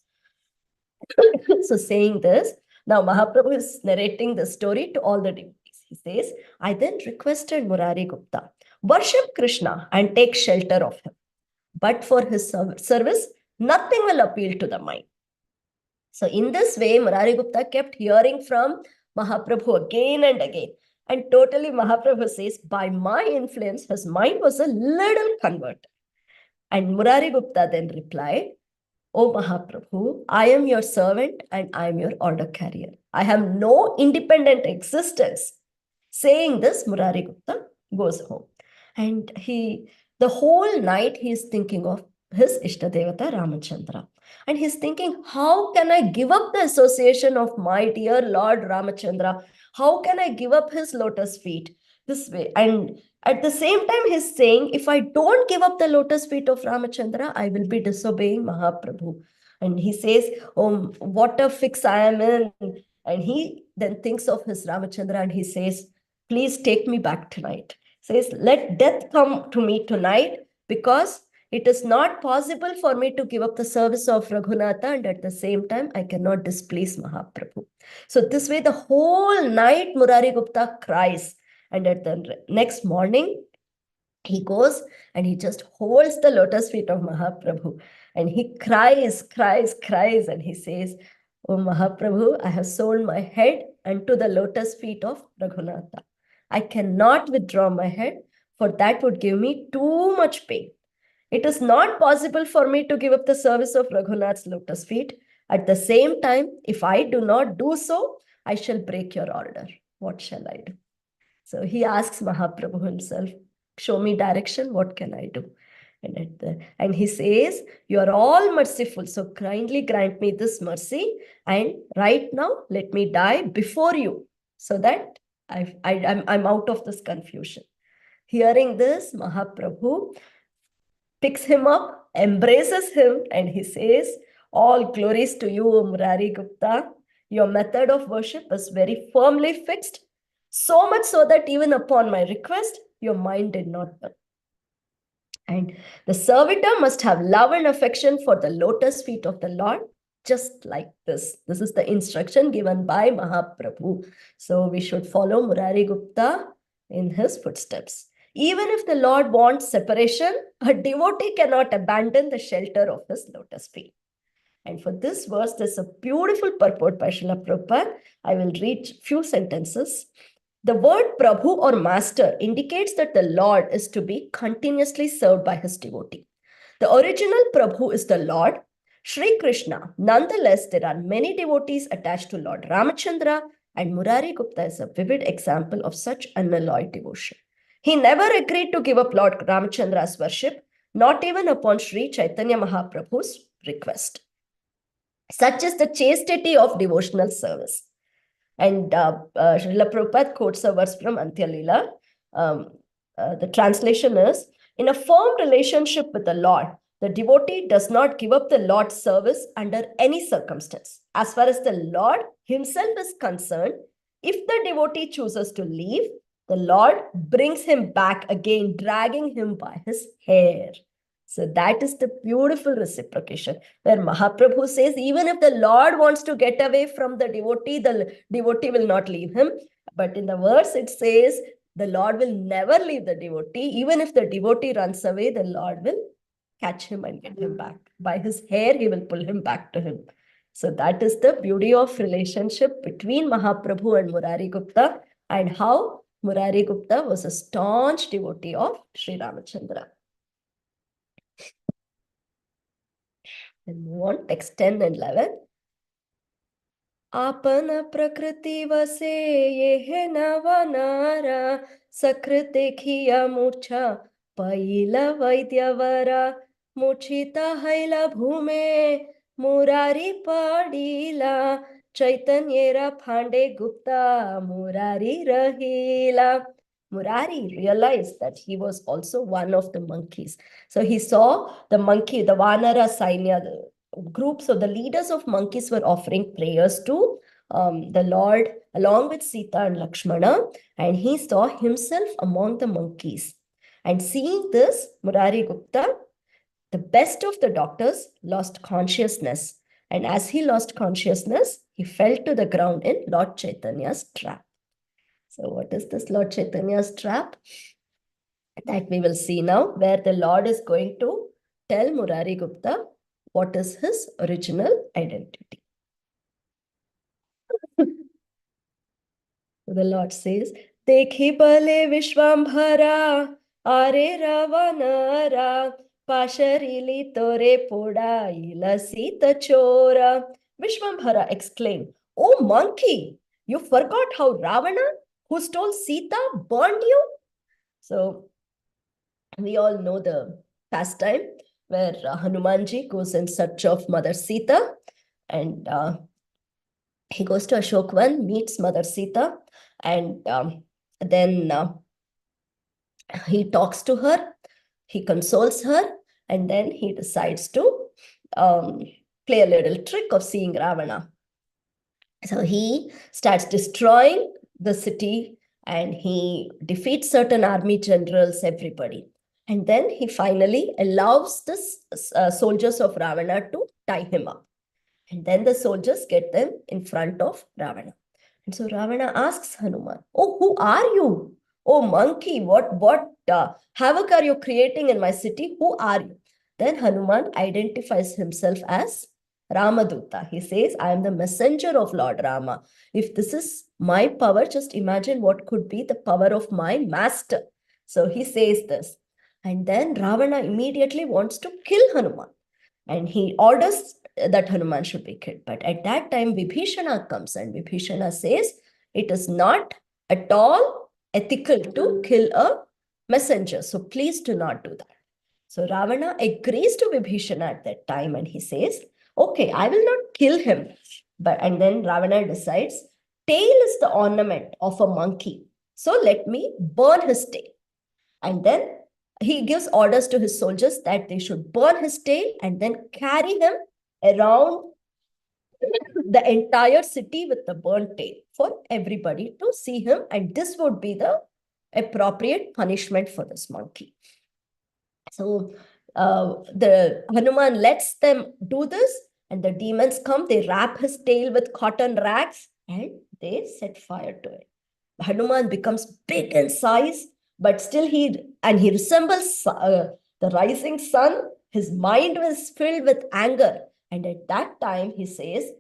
So saying this, now Mahaprabhu is narrating the story to all the devotees. He says, I then requested Murari Gupta, worship Krishna and take shelter of him. But for his service, nothing will appeal to the mind. So in this way, Murari Gupta kept hearing from Mahaprabhu again and again. And totally Mahaprabhu says, by my influence, his mind was a little converted. And Murari Gupta then replied, O Mahaprabhu, I am your servant and I am your order carrier. I have no independent existence. Saying this, Murari Gupta goes home. And the whole night he is thinking of his Ishtadevata Ramachandra. And he's thinking, how can I give up the association of my dear Lord Ramachandra? How can I give up his lotus feet this way? And at the same time, he's saying, if I don't give up the lotus feet of Ramachandra, I will be disobeying Mahaprabhu. And he says, oh, what a fix I am in. And he then thinks of his Ramachandra and he says, please take me back tonight. Says, let death come to me tonight, because it is not possible for me to give up the service of Raghunatha, and at the same time, I cannot displease Mahaprabhu. So this way, the whole night, Murari Gupta cries. And at the next morning, he goes and he just holds the lotus feet of Mahaprabhu. And he cries, and he says, oh Mahaprabhu, I have sold my head unto the lotus feet of Raghunatha. I cannot withdraw my head, for that would give me too much pain. It is not possible for me to give up the service of Raghunath's lotus feet. At the same time, if I do not do so, I shall break your order. What shall I do? So he asks Mahaprabhu himself, show me direction, what can I do? And he says, you are all merciful, so kindly grant me this mercy, and right now let me die before you, so that I'm out of this confusion. Hearing this, Mahaprabhu picks him up, embraces him, and he says, all glories to you, Murari Gupta. Your method of worship is very firmly fixed, so much so that even upon my request, your mind did not turn. And the servitor must have love and affection for the lotus feet of the Lord, just like this. This is the instruction given by Mahaprabhu. So we should follow Murari Gupta in his footsteps. Even if the Lord wants separation, a devotee cannot abandon the shelter of his lotus feet. And for this verse, there's a beautiful purport by Srila Prabhupada. I will read few sentences. The word Prabhu or master indicates that the Lord is to be continuously served by his devotee. The original Prabhu is the Lord, Sri Krishna. Nonetheless, there are many devotees attached to Lord Ramachandra, and Murari Gupta is a vivid example of such unalloyed devotion. He never agreed to give up Lord Ramachandra's worship, not even upon Sri Caitanya Mahaprabhu's request. Such is the chastity of devotional service. And Srila Prabhupada quotes a verse from Antya Leela. The translation is, in a firm relationship with the Lord, the devotee does not give up the Lord's service under any circumstance. As far as the Lord himself is concerned, if the devotee chooses to leave, the Lord brings him back again, dragging him by his hair. So that is the beautiful reciprocation, where Mahaprabhu says, even if the Lord wants to get away from the devotee will not leave him. But in the verse, it says, the Lord will never leave the devotee. Even if the devotee runs away, the Lord will catch him and get him back. By his hair, he will pull him back to him. So that is the beauty of relationship between Mahaprabhu and Murari Gupta, and how Murari Gupta was a staunch devotee of Sri Ramachandra. And move on, text 10 and 11. आपन प्रकृति वसे ये नवनारा सकृते खिया मूर्छा पैला वैद्यवरा मूर्छिता हैला भूमे Murari पड़ीला चैतन्यरा फांडे Gupta Murari रहीला. Murari realized that he was also one of the monkeys. So he saw the monkey, the Vanara Sainya, the groups of the leaders of monkeys were offering prayers to the Lord along with Sita and Lakshmana, and he saw himself among the monkeys. And seeing this, Murari Gupta, the best of the doctors, lost consciousness. And as he lost consciousness, he fell to the ground in Lord Chaitanya's trap. So what is this Lord Chaitanya's trap? That we will see now, where the Lord is going to tell Murari Gupta what is his original identity. The Lord says, Dekhi bale Vishwambhara, are Ravanara, Pasharili tore poda ila Sita chora. Vishwambhara exclaimed, Oh monkey, you forgot how Ravana, who stole Sita, burned you? So we all know the pastime where Hanumanji goes in search of Mother Sita, and he goes to Ashokvan, meets Mother Sita, and then he talks to her, he consoles her, and then he decides to play a little trick of seeing Ravana. So he starts destroying the city and he defeats certain army generals, everybody. And then he finally allows the soldiers of Ravana to tie him up. And then the soldiers get them in front of Ravana. And so Ravana asks Hanuman, "Oh, who are you? Oh, monkey, what havoc are you creating in my city? Who are you?" Then Hanuman identifies himself as Ramaduta. He says, "I am the messenger of Lord Rama. If this is my power, just imagine what could be the power of my master." So he says this. And then Ravana immediately wants to kill Hanuman. And he orders that Hanuman should be killed. But at that time, Vibhishana comes and Vibhishana says, it is not at all ethical to kill a messenger. So please do not do that. So Ravana agrees to Vibhishana at that time and he says, okay, I will not kill him. And then Ravana decides, tail is the ornament of a monkey. So let me burn his tail. And then he gives orders to his soldiers that they should burn his tail and then carry him around the entire city with the burnt tail for everybody to see him. And this would be the appropriate punishment for this monkey. So the Hanuman lets them do this, and the demons come, they wrap his tail with cotton rags and they set fire to it. Hanuman becomes big in size, but still he resembles the rising sun. His mind was filled with anger. And at that time, he says,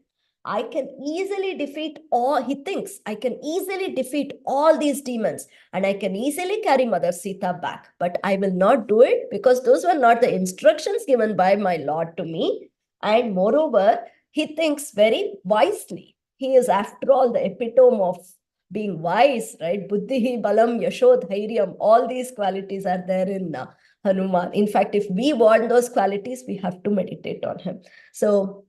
I can easily defeat all, he thinks, I can easily defeat all these demons and I can easily carry Mother Sita back. But I will not do it because those were not the instructions given by my Lord to me. And moreover, he thinks very wisely. He is, after all, the epitome of being wise, right? Buddhihi, balam, yashod, dhairyam, all these qualities are there in Hanuman. In fact, if we want those qualities, we have to meditate on him. So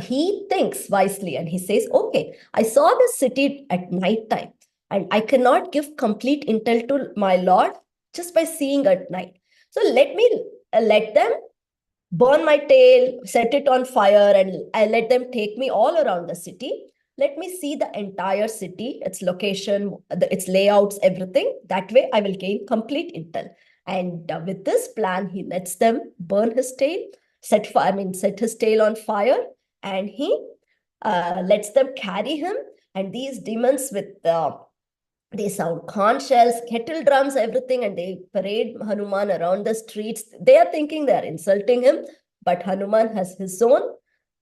he thinks wisely and he says, okay, I saw this city at night time and I cannot give complete intel to my Lord just by seeing at night. So let me let them burn my tail, set it on fire, and I let them take me all around the city. Let me see the entire city, its location, its layouts, everything. That way I will gain complete intel. And with this plan, he lets them burn his tail, set his tail on fire, and he lets them carry him. And these demons with they sound conch shells, kettle drums, everything, and they parade Hanuman around the streets. They are thinking they are insulting him, but Hanuman has his own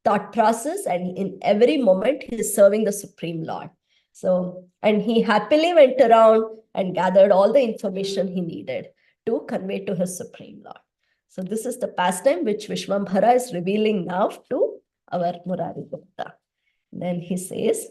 thought process, and in every moment he is serving the Supreme Lord. So, and he happily went around and gathered all the information he needed to convey to his Supreme Lord. So this is the pastime which Vishwambhara is revealing now to our Murari Gupta. Then he says,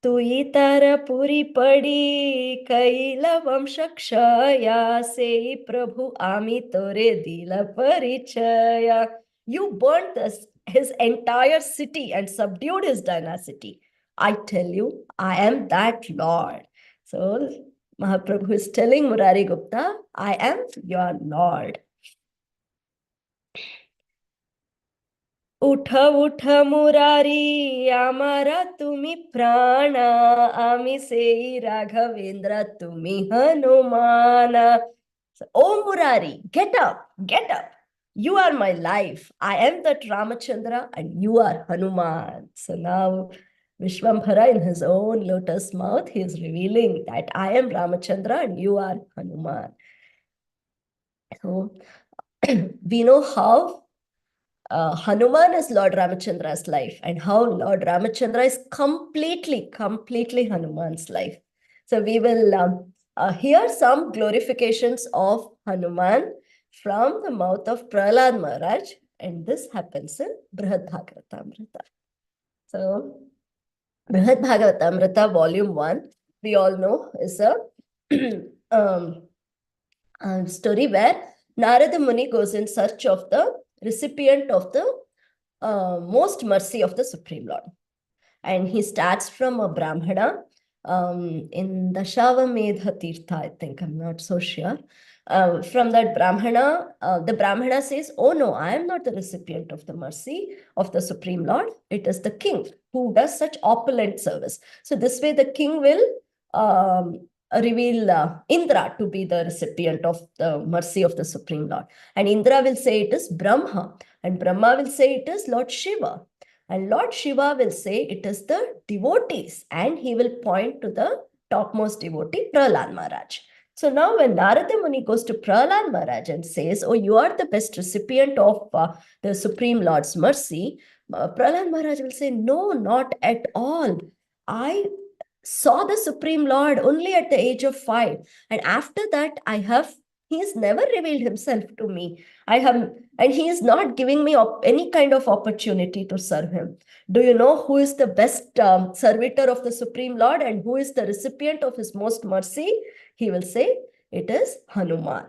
तुई तारा पूरी पड़ी कैल वंश क्षया से प्रभु आमी तोरे दिला परिचया. You burnt his entire city and subdued his dynasty. I tell you, I am that Lord. So Mahaprabhu is telling Murari Gupta, I am your Lord. उठ उठ मुरारी आमारा तुमी प्राणा आमी सेई राघवेंद्र तुमी हनुमाना. So, oh Murari, get up, get up. You are my life. I am that Ramachandra and you are Hanuman. So now Vishwambhara, in his own lotus mouth, he is revealing that I am Ramachandra and you are Hanuman. So we know how Hanuman is Lord Ramachandra's life and how Lord Ramachandra is completely Hanuman's life. So we will hear some glorifications of Hanuman from the mouth of Prahlad Maharaj, and this happens in Brihad Bhagavatamrita. So Brihad Bhagavatamrita volume 1, we all know, is a story where Narada Muni goes in search of the recipient of the most mercy of the Supreme Lord. And he starts from a Brahmana in the Shavamedha Tirtha, I think, I'm not so sure. From that Brahmana, the Brahmana says, oh no, I am not the recipient of the mercy of the Supreme Lord. It is the king who does such opulent service. So this way the king will reveal Indra to be the recipient of the mercy of the Supreme Lord. And Indra will say it is Brahma. And Brahma will say it is Lord Shiva. And Lord Shiva will say it is the devotees. And he will point to the topmost devotee, Prahlad Maharaj. So now when Narada Muni goes to Prahlad Maharaj and says, oh, you are the best recipient of the Supreme Lord's mercy, Prahlad Maharaj will say, no, not at all. I saw the Supreme Lord only at the age of 5. And after that, he has never revealed himself to me. And he is not giving me any kind of opportunity to serve him. Do you know who is the best servitor of the Supreme Lord and who is the recipient of his most mercy? He will say, it is Hanuman.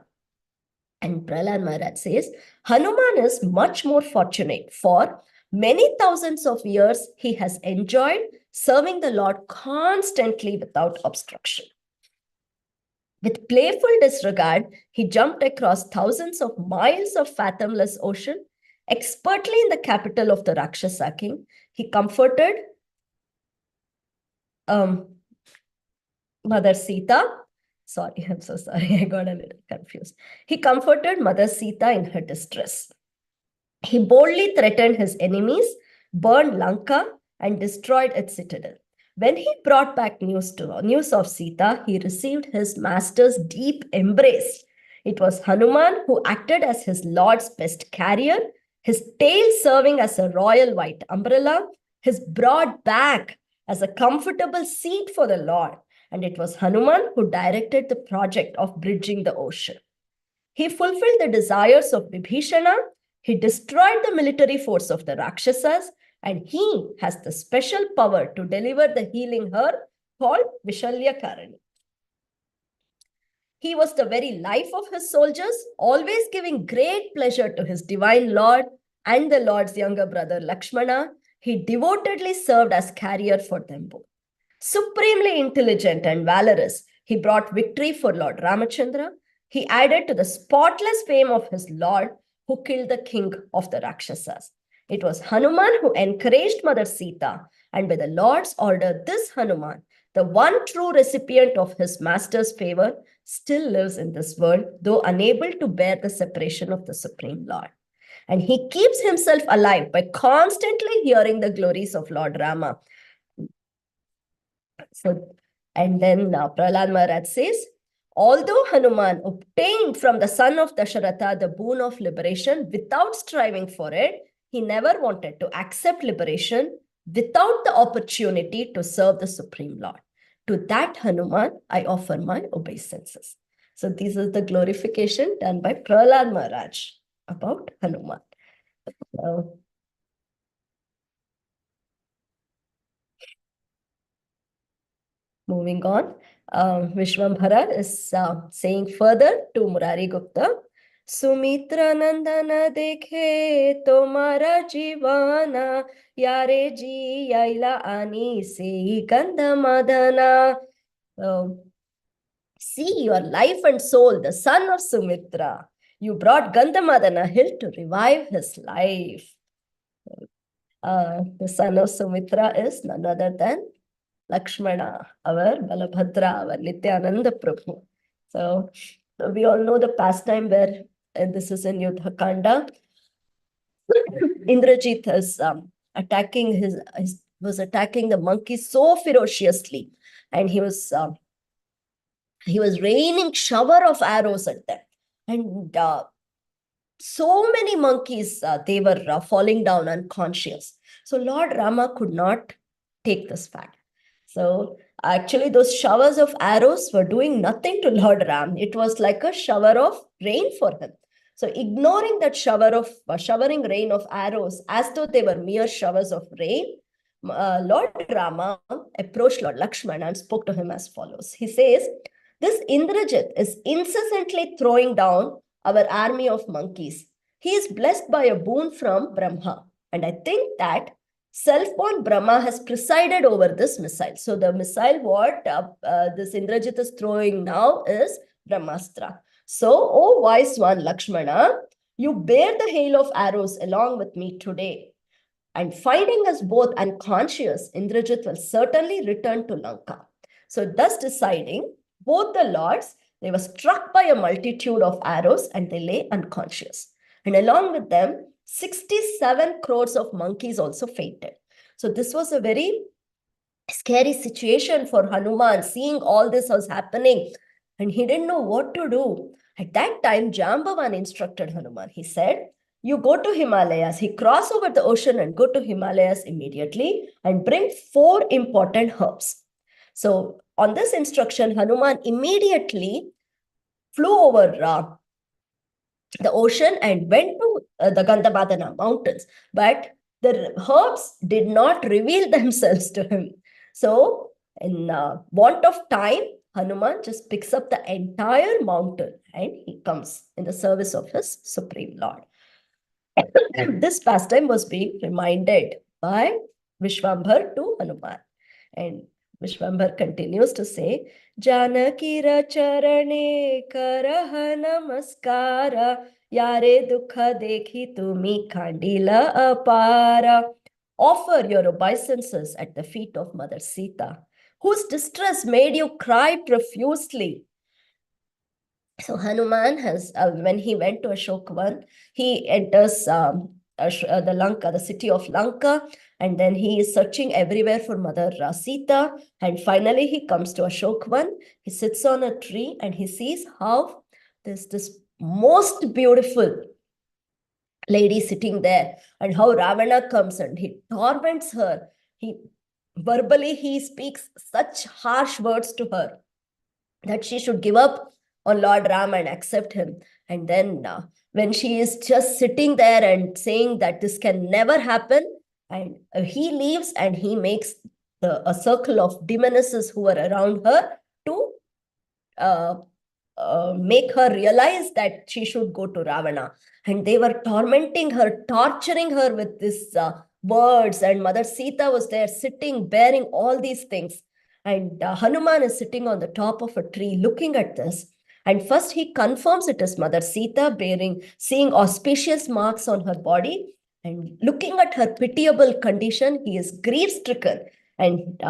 And Prahlad Maharaj says, Hanuman is much more fortunate, for many thousands of years he has enjoyed serving the Lord constantly without obstruction. With playful disregard, he jumped across thousands of miles of fathomless ocean. Expertly in the capital of the Rakshasa king, he comforted Mother Sita. Sorry, I'm so sorry. I got a little confused. He comforted Mother Sita in her distress. He boldly threatened his enemies, burned Lanka, and destroyed its citadel. When he brought back news of Sita, he received his master's deep embrace. It was Hanuman who acted as his lord's best carrier, his tail serving as a royal white umbrella, his broad back as a comfortable seat for the Lord. And it was Hanuman who directed the project of bridging the ocean. He fulfilled the desires of Vibhishana. He destroyed the military force of the Rakshasas, and he has the special power to deliver the healing herb called Vishalyakarani. He was the very life of his soldiers, always giving great pleasure to his divine Lord and the Lord's younger brother Lakshmana. He devotedly served as carrier for them both. Supremely intelligent and valorous, he brought victory for Lord Ramachandra. He added to the spotless fame of his Lord, who killed the king of the Rakshasas. It was Hanuman who encouraged Mother Sita, and by the Lord's order, this Hanuman, the one true recipient of his master's favor, still lives in this world, though unable to bear the separation of the Supreme Lord. And he keeps himself alive by constantly hearing the glories of Lord Rama. So, and then Prahlad Maharaj says, although Hanuman obtained from the son of Dasharatha the boon of liberation without striving for it, he never wanted to accept liberation without the opportunity to serve the Supreme Lord. To that Hanuman, I offer my obeisances. So this is the glorification done by Prahlad Maharaj about Hanuman. Moving on, Vishwambhara is saying further to Murari Gupta, Sumitra Nandana dekhe tomara jivana, yare ji yaila ani se gandha madana. See your life and soul, the son of Sumitra. You brought Gandhamadana hill to revive his life. The son of Sumitra is none other than Lakshmana, our Balabhadra, our Nityananda Prabhu. So we all know the pastime where this is in Yuddha Kanda. Indrajit is attacking was attacking the monkeys so ferociously, and he was raining shower of arrows at them, and so many monkeys they were falling down unconscious. So Lord Rama could not take this fact. So actually those showers of arrows were doing nothing to Lord Ram. It was like a shower of rain for him. So ignoring that showering rain of arrows as though they were mere showers of rain, Lord Rama approached Lord Lakshmana and spoke to him as follows. He says, this Indrajit is incessantly throwing down our army of monkeys. He is blessed by a boon from Brahma. And I think that self-born Brahma has presided over this missile. So the missile what this Indrajit is throwing now is Brahmastra. So, O wise one, Lakshmana, you bear the hail of arrows along with me today. And finding us both unconscious, Indrajit will certainly return to Lanka. So, thus deciding, both the lords, they were struck by a multitude of arrows and they lay unconscious. And along with them, 67 crores of monkeys also fainted. So, this was a very scary situation for Hanuman, seeing all this was happening, and he didn't know what to do. At that time, Jambavan instructed Hanuman. He said, you go to Himalayas. He cross over the ocean and go to Himalayas immediately and bring 4 important herbs. So on this instruction, Hanuman immediately flew over the ocean and went to the Gandhabadana mountains. But the herbs did not reveal themselves to him. So in want of time, Hanuman just picks up the entire mountain and he comes in the service of his Supreme Lord. This pastime was being reminded by Vishwambhar to Hanuman. And Vishwambhar continues to say, Janakira charane karaha namaskara, yare dukha dekhi tumi kandila apara. Offer your obeisances at the feet of Mother Sita, whose distress made you cry profusely. So Hanuman has, when he went to Ashokvan, he enters the Lanka, the city of Lanka, and then he is searching everywhere for Mother Sita. And finally, he comes to Ashokvan. He sits on a tree and he sees how there's this most beautiful lady sitting there, and how Ravana comes and he torments her. He speaks such harsh words to her that she should give up on Lord Ram and accept him. And then when she is just sitting there and saying that this can never happen, and he leaves and he makes a circle of demonesses who are around her to make her realize that she should go to Ravana. And they were tormenting her, torturing her with these words. And Mother Sita was there sitting, bearing all these things. And Hanuman is sitting on the top of a tree looking at this. And first he confirms it is Mother Sita, seeing auspicious marks on her body. And looking at her pitiable condition, he is grief-stricken. And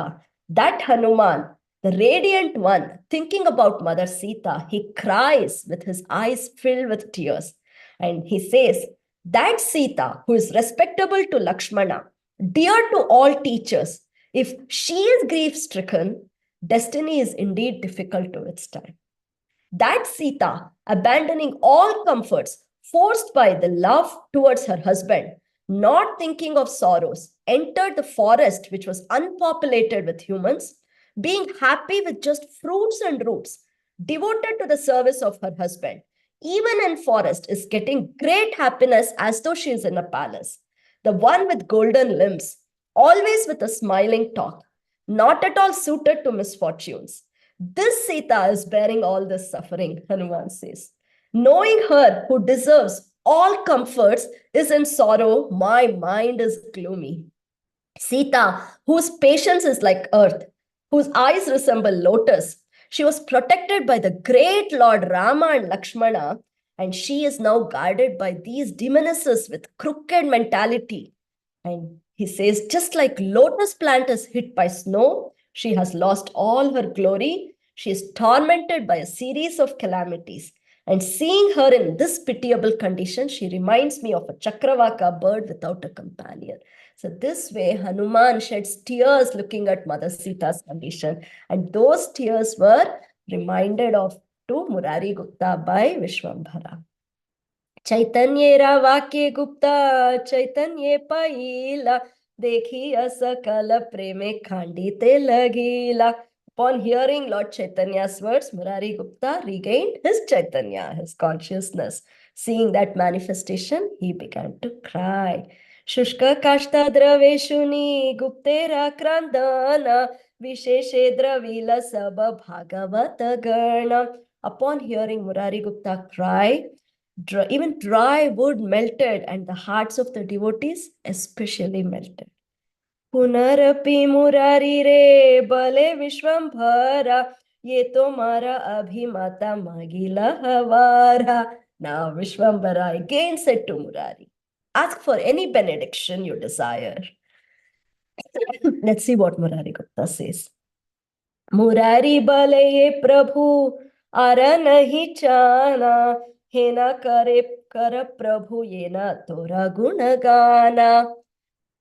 that Hanuman, the radiant one, thinking about Mother Sita, he cries with his eyes filled with tears. And he says, that Sita, who is respectable to Lakshmana, dear to all teachers, if she is grief-stricken, destiny is indeed difficult to withstand. That Sita, abandoning all comforts, forced by the love towards her husband, not thinking of sorrows, entered the forest which was unpopulated with humans, being happy with just fruits and roots, devoted to the service of her husband, even in forest, is getting great happiness as though she is in a palace. The one with golden limbs, always with a smiling talk, not at all suited to misfortunes. This Sita is bearing all this suffering, Hanuman says. Knowing her who deserves all comforts is in sorrow, my mind is gloomy. Sita, whose patience is like earth, whose eyes resemble lotus, she was protected by the great Lord Rama and Lakshmana, and she is now guarded by these demonesses with crooked mentality. And he says, just like lotus plant is hit by snow, she has lost all her glory. She is tormented by a series of calamities. And seeing her in this pitiable condition, she reminds me of a Chakravaka bird without a companion. So this way, Hanuman sheds tears looking at Mother Sita's condition. And those tears were reminded of to Murari Gupta by Vishwambhara. Chaitanya Ravakye Gupta, Chaitanya Paila, Dekhi Asakala Preme Khandite Lagila. Upon hearing Lord Chaitanya's words, Murari Gupta regained his Chaitanya, his consciousness. Seeing that manifestation, he began to cry. Shushka Kashta Draveshuni Guptera Krandana Visheshe Dravila Sabha Bhagavata Gana. Upon hearing Murari Gupta cry, even dry wood melted, and the hearts of the devotees especially melted. Punarapi Murari re bale Vishwambhara ye to mara abhimata magila havara. Now Vishwambara again said to Murari, ask for any benediction you desire. Let's see what Murari Gupta says. Murari balaye prabhu ara nahi chana, hena kare kara prabhu yena tora gunagana.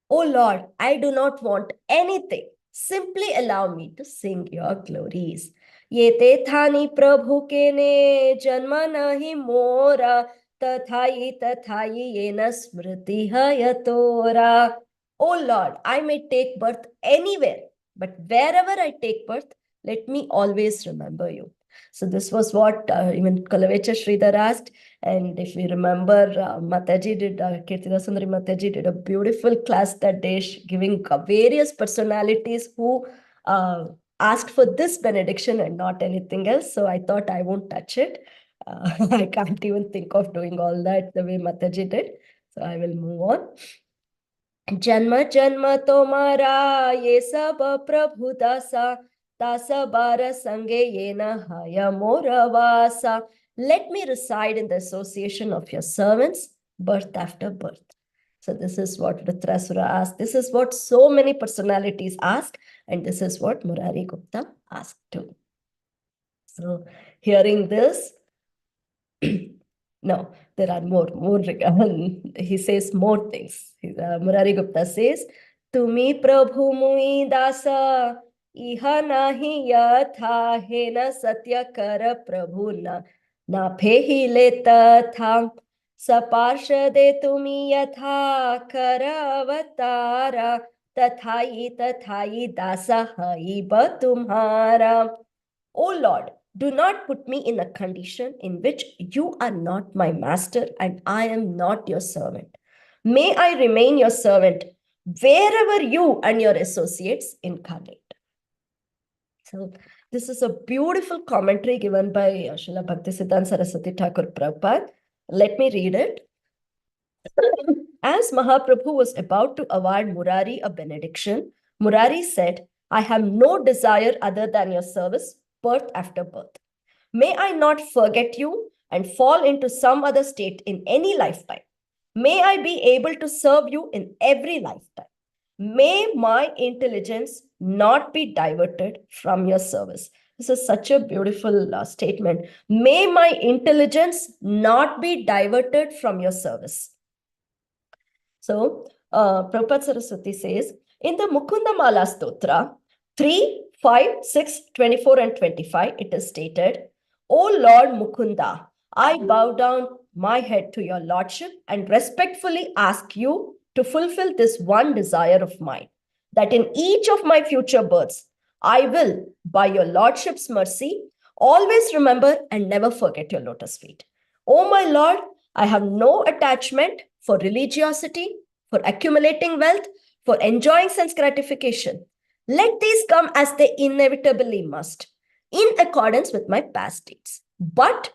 Oh Lord, I do not want anything. Simply allow me to sing your glories. Ye te thani prabhu ke ne janma nahi mora, tathayi yena smriti hayatora. Oh Lord, I may take birth anywhere, but wherever I take birth, let me always remember you. So this was what even Kalavecha Sridhar asked. And if we remember, Mataji did, Kirtida Sundari Mataji did a beautiful class that day, giving various personalities who asked for this benediction and not anything else. So I thought I won't touch it. I can't even think of doing all that the way Mataji did. So I will move on. जन्म जन्म तुम्हारा ये सब प्रभु दासा दासा बार संगे ये न हय मोर वासा. Let me reside in the association of your servants, birth after birth. So this is what Vritrasura asked. This is what so many personalities ask, and this is what Murari Gupta asked too. So hearing this, no, there are more. He says more things. Murari Gupta says, Tumi Prabhu Mui Dasa Iha Nahi Yatha Hena Satya Kara Prabhu Na Pehi Leta Tha Saparshade Tumi Yatha Kara Avatara Tathayi Dasa Haiba Tumhara. Oh Lord, do not put me in a condition in which you are not my master and I am not your servant. May I remain your servant wherever you and your associates incarnate. So this is a beautiful commentary given by Srila Bhaktisiddhanta Saraswati Thakur Prabhupada. Let me read it. As Mahaprabhu was about to award Murari a benediction, Murari said, I have no desire other than your service, birth after birth. May I not forget you and fall into some other state in any lifetime. May I be able to serve you in every lifetime. May my intelligence not be diverted from your service. This is such a beautiful statement. May my intelligence not be diverted from your service. So, Prabhupada Saraswati says, in the Mukunda Mala Stotra 3, 5, 6, 24 and 25, it is stated, O Lord Mukunda, I bow down my head to your lordship and respectfully ask you to fulfill this one desire of mine, that in each of my future births, I will, by your lordship's mercy, always remember and never forget your lotus feet. O my Lord, I have no attachment for religiosity, for accumulating wealth, for enjoying sense gratification. Let these come as they inevitably must, in accordance with my past deeds. But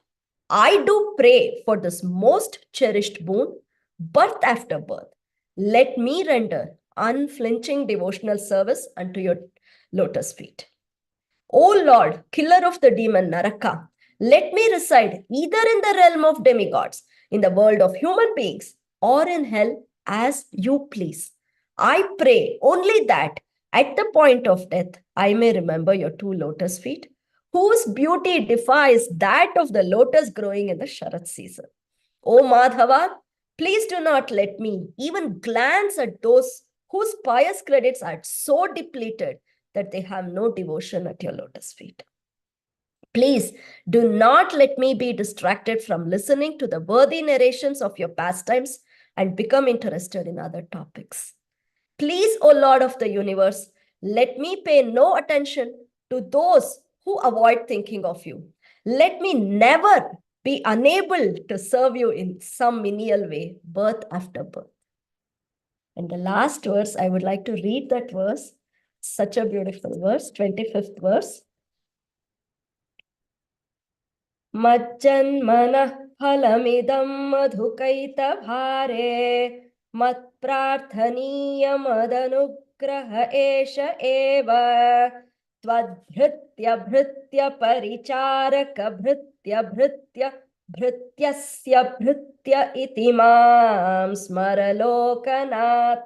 I do pray for this most cherished boon, birth after birth. Let me render unflinching devotional service unto your lotus feet. O Lord, killer of the demon Naraka, let me reside either in the realm of demigods, in the world of human beings, or in hell as you please. I pray only that at the point of death, I may remember your two lotus feet, whose beauty defies that of the lotus growing in the Sharat season. O Madhava, please do not let me even glance at those whose pious credits are so depleted that they have no devotion at your lotus feet. Please do not let me be distracted from listening to the worthy narrations of your pastimes and become interested in other topics. Please, O Lord of the universe, let me pay no attention to those who avoid thinking of you. Let me never be unable to serve you in some menial way, birth after birth. And the last verse, I would like to read that verse. Such a beautiful verse, 25th verse. Majjanmanah phalamidam madhukaita bhare mat prarthaniya madanugraha esha eva त्वद्भृत्य भृत्य Paricharak भृत्य भृत्य भृत्यस्य भृत्य इति मां स्मर Loknath.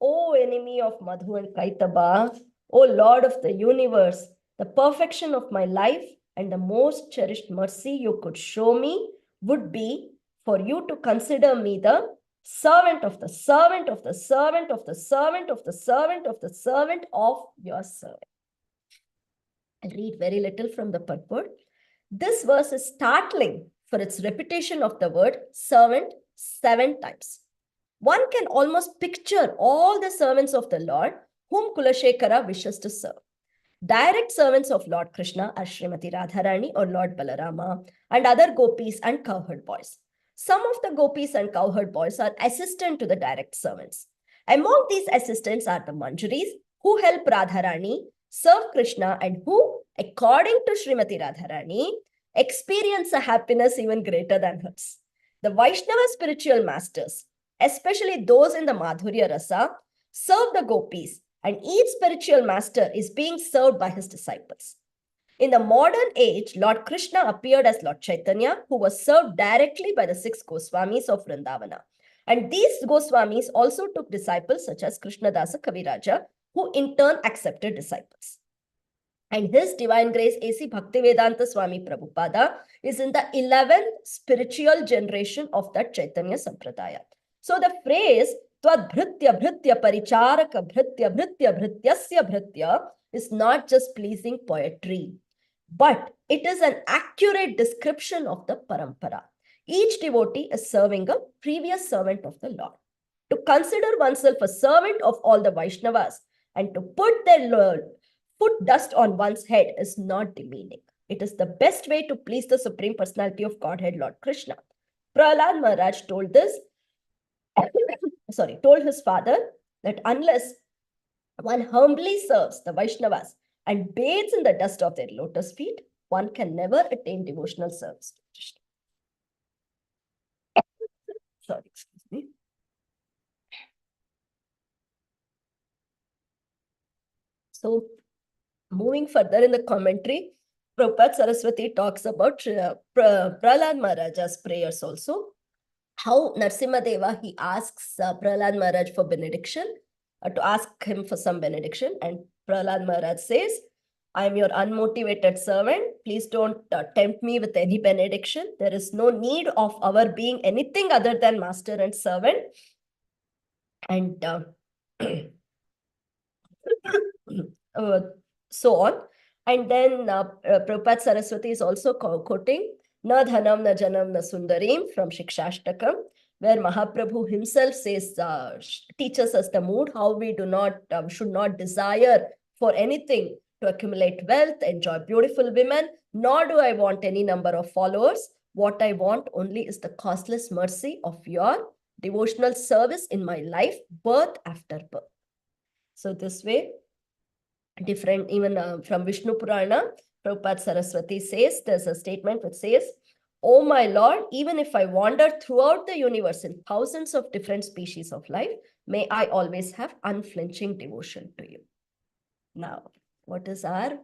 O enemy of Madhu and Kaitaba, O Lord of the universe, the perfection of my life and the most cherished mercy you could show me would be for you to consider me the servant of the servant of the servant of the servant of the servant of the servant of your servant. I'll read very little from the purport. This verse is startling for its repetition of the word servant 7 times. One can almost picture all the servants of the Lord whom Kulashekara wishes to serve. Direct servants of Lord Krishna are Srimati Radharani or Lord Balarama and other gopis and cowherd boys. Some of the gopis and cowherd boys are assistant to the direct servants. Among these assistants are the Manjaris who help Radharani serve Krishna and who, according to Srimati Radharani, experience a happiness even greater than hers. The Vaishnava spiritual masters, especially those in the Madhurya Rasa, serve the gopis, and each spiritual master is being served by his disciples. In the modern age, Lord Krishna appeared as Lord Chaitanya, who was served directly by the 6 Goswamis of Vrindavana. And these Goswamis also took disciples such as Krishnadasa Kaviraja, who in turn accepted disciples. And His Divine Grace A.C. Bhaktivedanta Swami Prabhupada is in the 11th spiritual generation of that Chaitanya Sampradaya. So the phrase Tvad-bhritya bhritya paricharaka bhritya bhritya bhrityasya bhritya is not just pleasing poetry, but it is an accurate description of the parampara. Each devotee is serving a previous servant of the Lord. To consider oneself a servant of all the Vaishnavas and to put their foot dust on one's head is not demeaning. It is the best way to please the Supreme Personality of Godhead, Lord Krishna. Prahlad Maharaj told his father that unless one humbly serves the Vaishnavas and bathes in the dust of their lotus feet, one can never attain devotional service to Krishna. Sorry, excuse me. So, moving further in the commentary, Prabhupada Saraswati talks about Prahlad Maharaja's prayers also. How Narsimha he asks Prahlad Maharaj for benediction, to ask him for some benediction. And Prahlad Maharaj says, I am your unmotivated servant. Please don't tempt me with any benediction. There is no need of our being anything other than master and servant. And so on. And then Prabhupada Saraswati is also quoting Na Dhanam Na Janam Na Sundarim from Shikshashtakam, where Mahaprabhu himself says, teaches us the mood, how we should not desire for anything to accumulate wealth, enjoy beautiful women, nor do I want any number of followers. What I want only is the costless mercy of your devotional service in my life, birth after birth. So this way, different, even from Vishnu Purana, Prabhupada Saraswati says, there's a statement which says, Oh my Lord, even if I wander throughout the universe in thousands of different species of life, may I always have unflinching devotion to you. Now, what is our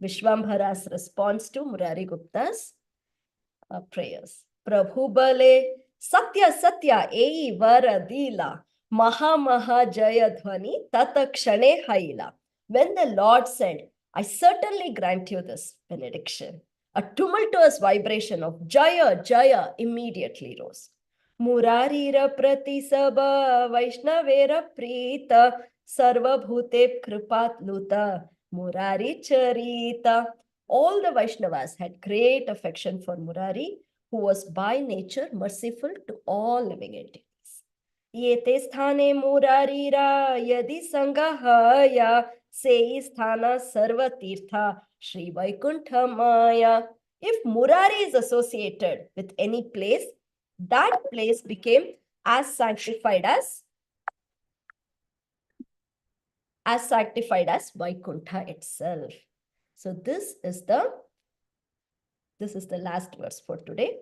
Vishwambhara's response to Murari Gupta's prayers? Prabhu Bale Satya Satya Ei Varadila Maha Maha Jaya Dhvani Tata Kshane Haila. When the Lord said, I certainly grant you this benediction, a tumultuous vibration of Jaya Jaya immediately rose. Murarira Prati Sabha Vaishnavera Prita Sarva Bhute Kripat Luta Murari Charita. All the Vaishnavas had great affection for Murari, who was by nature merciful to all living entities. Yete sthane Murarira yadi sangahaya sei sthana sarva tirtha Shri Vaikuntha Maya. If Murari is associated with any place, that place became as sanctified as Vaikuntha itself. So this is the last verse for today.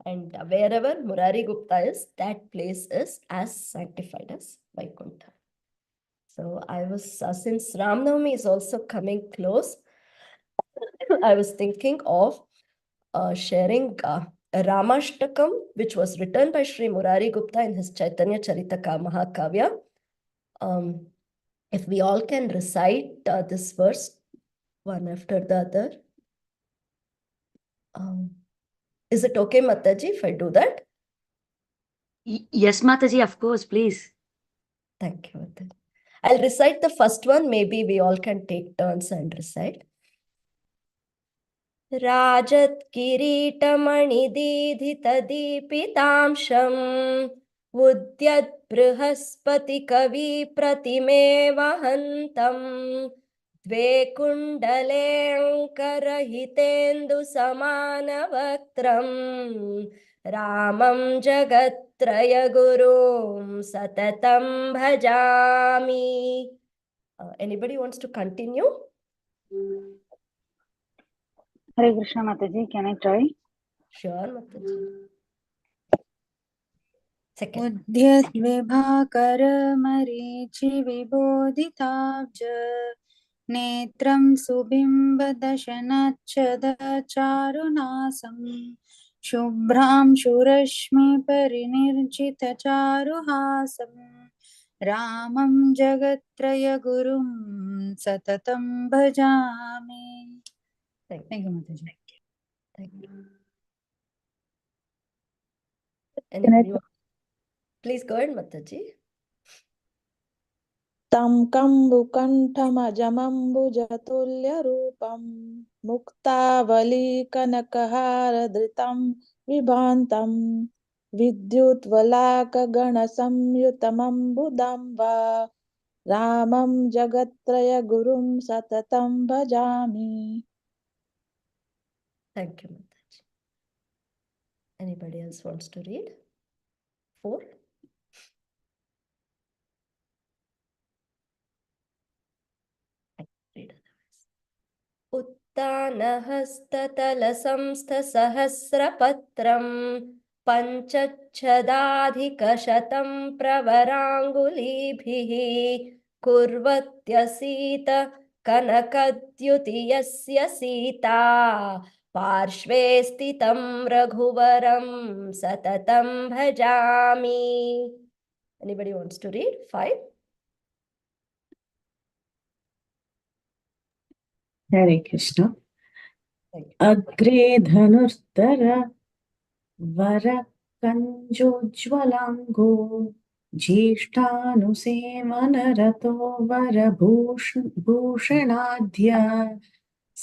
And wherever Murari Gupta is, that place is as sanctified as Vaikuntha. So I was, since Ram Navami is also coming close, I was thinking of sharing Ramashtakam, which was written by Sri Murari Gupta in his Caitanya Charitaka Mahakavya. If we all can recite this verse one after the other. Is it okay, Mataji, if I do that? Yes, Mataji, of course, please. Thank you, Mataji. I'll recite the first one. Maybe we all can take turns and recite. Rajat kiरीटमणिदीधितदीपितांशम् उद्यत् Brihaspati कवि प्रतिमे वहन्तम् द्वे कुण्डले अङ्करहितेन्दु समानवक्त्रम् रामं जगत्त्रयगुरुं सततं भजामि. Anybody wants to continue? Hare Krishna Mataji, can I try? Sure, Mataji. Second. उद्यद्विभाकर Marichi विबोधिताब्ज नेत्रं सुबिम्बदशनच्छदचारुनासं शुभ्रांशुरश्मिपरिनिर्जितचारुहासं रामं जगत्त्रयगुरुं सततं भजामि. Thank Thank you, Mataji. Thank you. Anybody want- Please go ahead, Mataji. तं कम्बुकण्ठमजमम्बुजतुल्यरूपं मुक्तावलीकनकहारधृतं विभान्तं विद्युत्वलाकगणसंयुतमम्बुदम्बा रामं जगत्त्रयगुरुं सततं भजामि. Thank you, Mataji. Anybody else wants to read? 4. I can read otherwise. उत्तानहस्ततलसंस्थसहस्रपत्रं पञ्चच्छदाधिकशतं प्रवराङ्गुलीभिः कुर्वत्यसीत कनकद्युतियस्य Sita पार्श्वे स्थितं रघुवरं सततं भजामि. Anybody wants to read? 5. Hare Krishna. Thank you. Agre dhanurtara वरकञ्जोज्ज्वलाङ्गो ज्येष्ठानुसेवनरतो वरभूषणाढ्य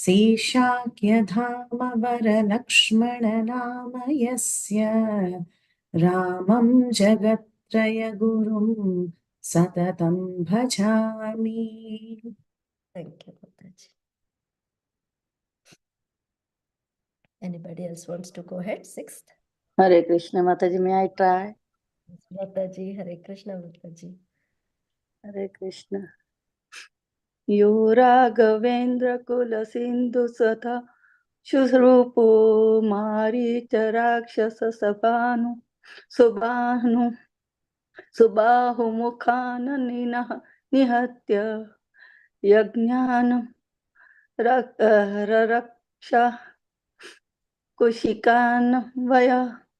शेषाक्यधाम वरलक्ष्मणनाम यस्य रामं जगत्त्रयगुरुं सततं भजामि. Thank you, Mataji. Anybody else wants to go ahead? 6th. Hare Krishna Mataji, may I try? Mataji, Hare Krishna Mataji. Hare Krishna. यो राघवेन्द्र कुल सिंधु सथा शुश्रूपो मारीच राक्षस सभानु सुबाहु मुखान निहत्य यज्ञान रक्षा कुशिकान वय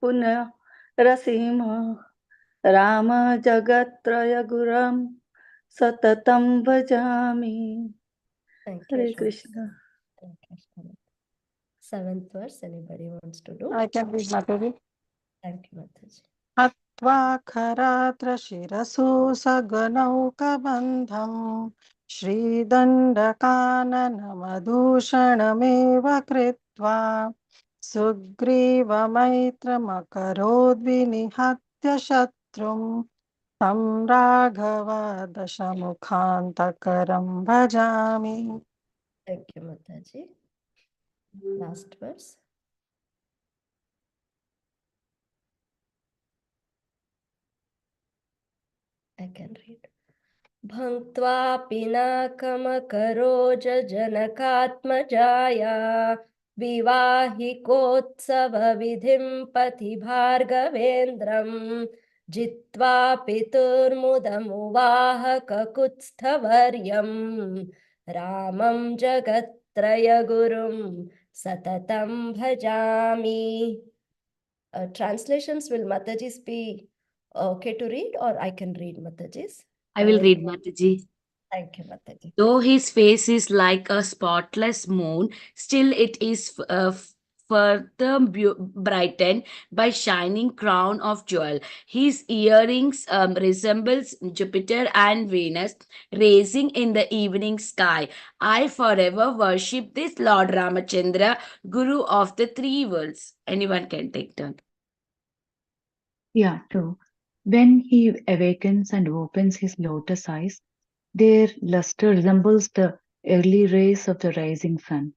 पुनः रसीम राम जगत्त्रय गुरम सततं भजामि. Thank Hare you. Krishna. Thank you. 7th verse, anybody wants to do? I can read Mataji. Thank you, Mataji. हत्वा खरात्रशिरसो सगनौकबन्धं श्रीदण्डकाननमदूषणमेव कृत्वा सुग्रीवमैत्रमकरोद्विनिहत्य शत्रुं तं Raghav दशमुखान्तकरं भजामि. Thank you, Mataji. Last verse. I can read. भङ्क्त्वा पिनाकमकरोजनकात्मजाया विवाहिकोत्सवविधिं पथि भार्गवेन्द्रं Jitva piturmudamuvaha kakutsthawaryam Ramam Jagatraya Gurum Satatam Bhajami. Translations, will Mataji's be okay to read, or I can read Mataji's? I will read, Mataji. Thank you, Mataji. Though his face is like a spotless moon, still it is further brightened by shining crown of jewel. His earrings resembles Jupiter and Venus rising in the evening sky. I forever worship this Lord Ramachandra, Guru of the three worlds. Anyone can take turn. Yeah, true. When he awakens and opens his lotus eyes, their luster resembles the early rays of the rising sun.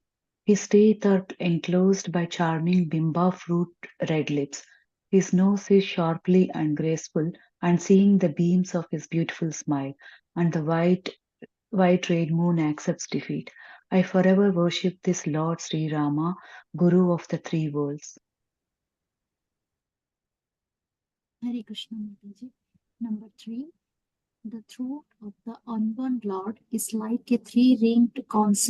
His teeth are enclosed by charming bimba fruit red lips. His nose is sharply and graceful, and seeing the beams of his beautiful smile, and the white red moon accepts defeat. I forever worship this Lord Sri Rama, Guru of the three worlds. Hare Krishna Mataji. Number 3. The throat of the unborn Lord is like a three-ringed conch,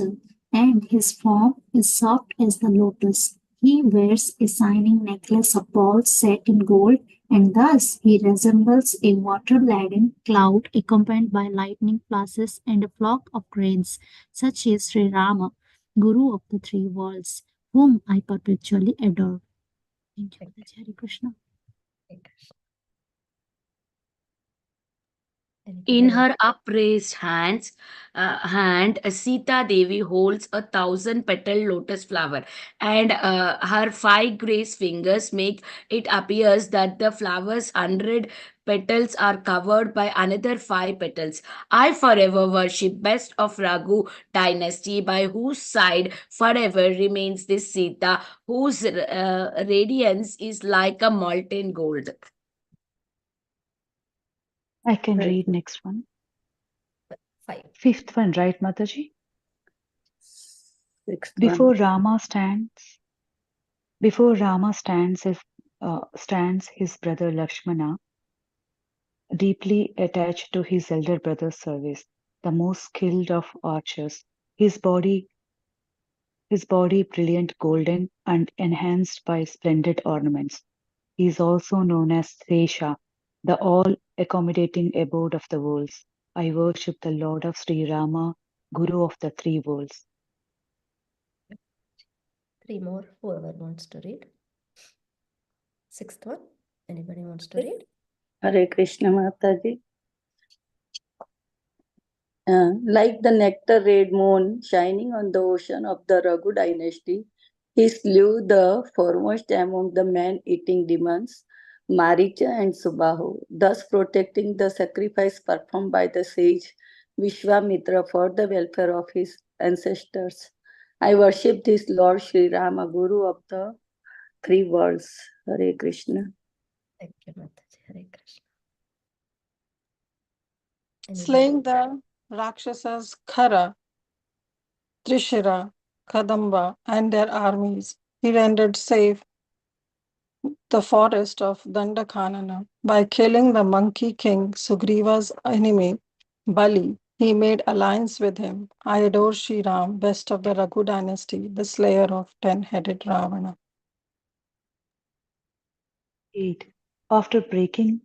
and his form is soft as the lotus. He wears a shining necklace of balls set in gold, and thus he resembles a water-laden cloud accompanied by lightning flashes and a flock of cranes. Such is Sri Rama, Guru of the three worlds, whom I perpetually adore. Thank you, Mataji. Hare Krishna. In her upraised hand, Sita Devi holds a 1,000-petal lotus flower, and her 5 grace fingers make it appears that the flower's 100 petals are covered by another 5 petals. I forever worship best of Raghu dynasty, by whose side forever remains this Sita, whose radiance is like a molten gold. I can read next one. 5. 5th one, right, Mataji? 6th Before one. Rama stands his brother Lakshmana, deeply attached to his elder brother's service, the most skilled of archers. His body brilliant golden and enhanced by splendid ornaments. He is also known as Sesha, the all-accommodating abode of the worlds. I worship the Lord of Sri Rama, Guru of the three worlds. 3 more, whoever wants to read. 6th one, anybody wants to read? Hare Krishna Mataji. Like the nectar red moon shining on the ocean of the Raghu dynasty, he slew the foremost among the man-eating demons, Maricha and Subahu, thus protecting the sacrifice performed by the sage Vishwamitra for the welfare of his ancestors. I worship this Lord Sri Rama, Guru of the three worlds. Hare Krishna. Thank you, Mataji. Hare Krishna. Slaying the Rakshasas Khara, Trishira, Kadamba, and their armies, he rendered safe the forest of Dandakanana. By killing the monkey king Sugriva's enemy, Bali, he made alliance with him. I adore Sri Ram, best of the Raghu dynasty, the slayer of 10-headed Ravana. 8. After breaking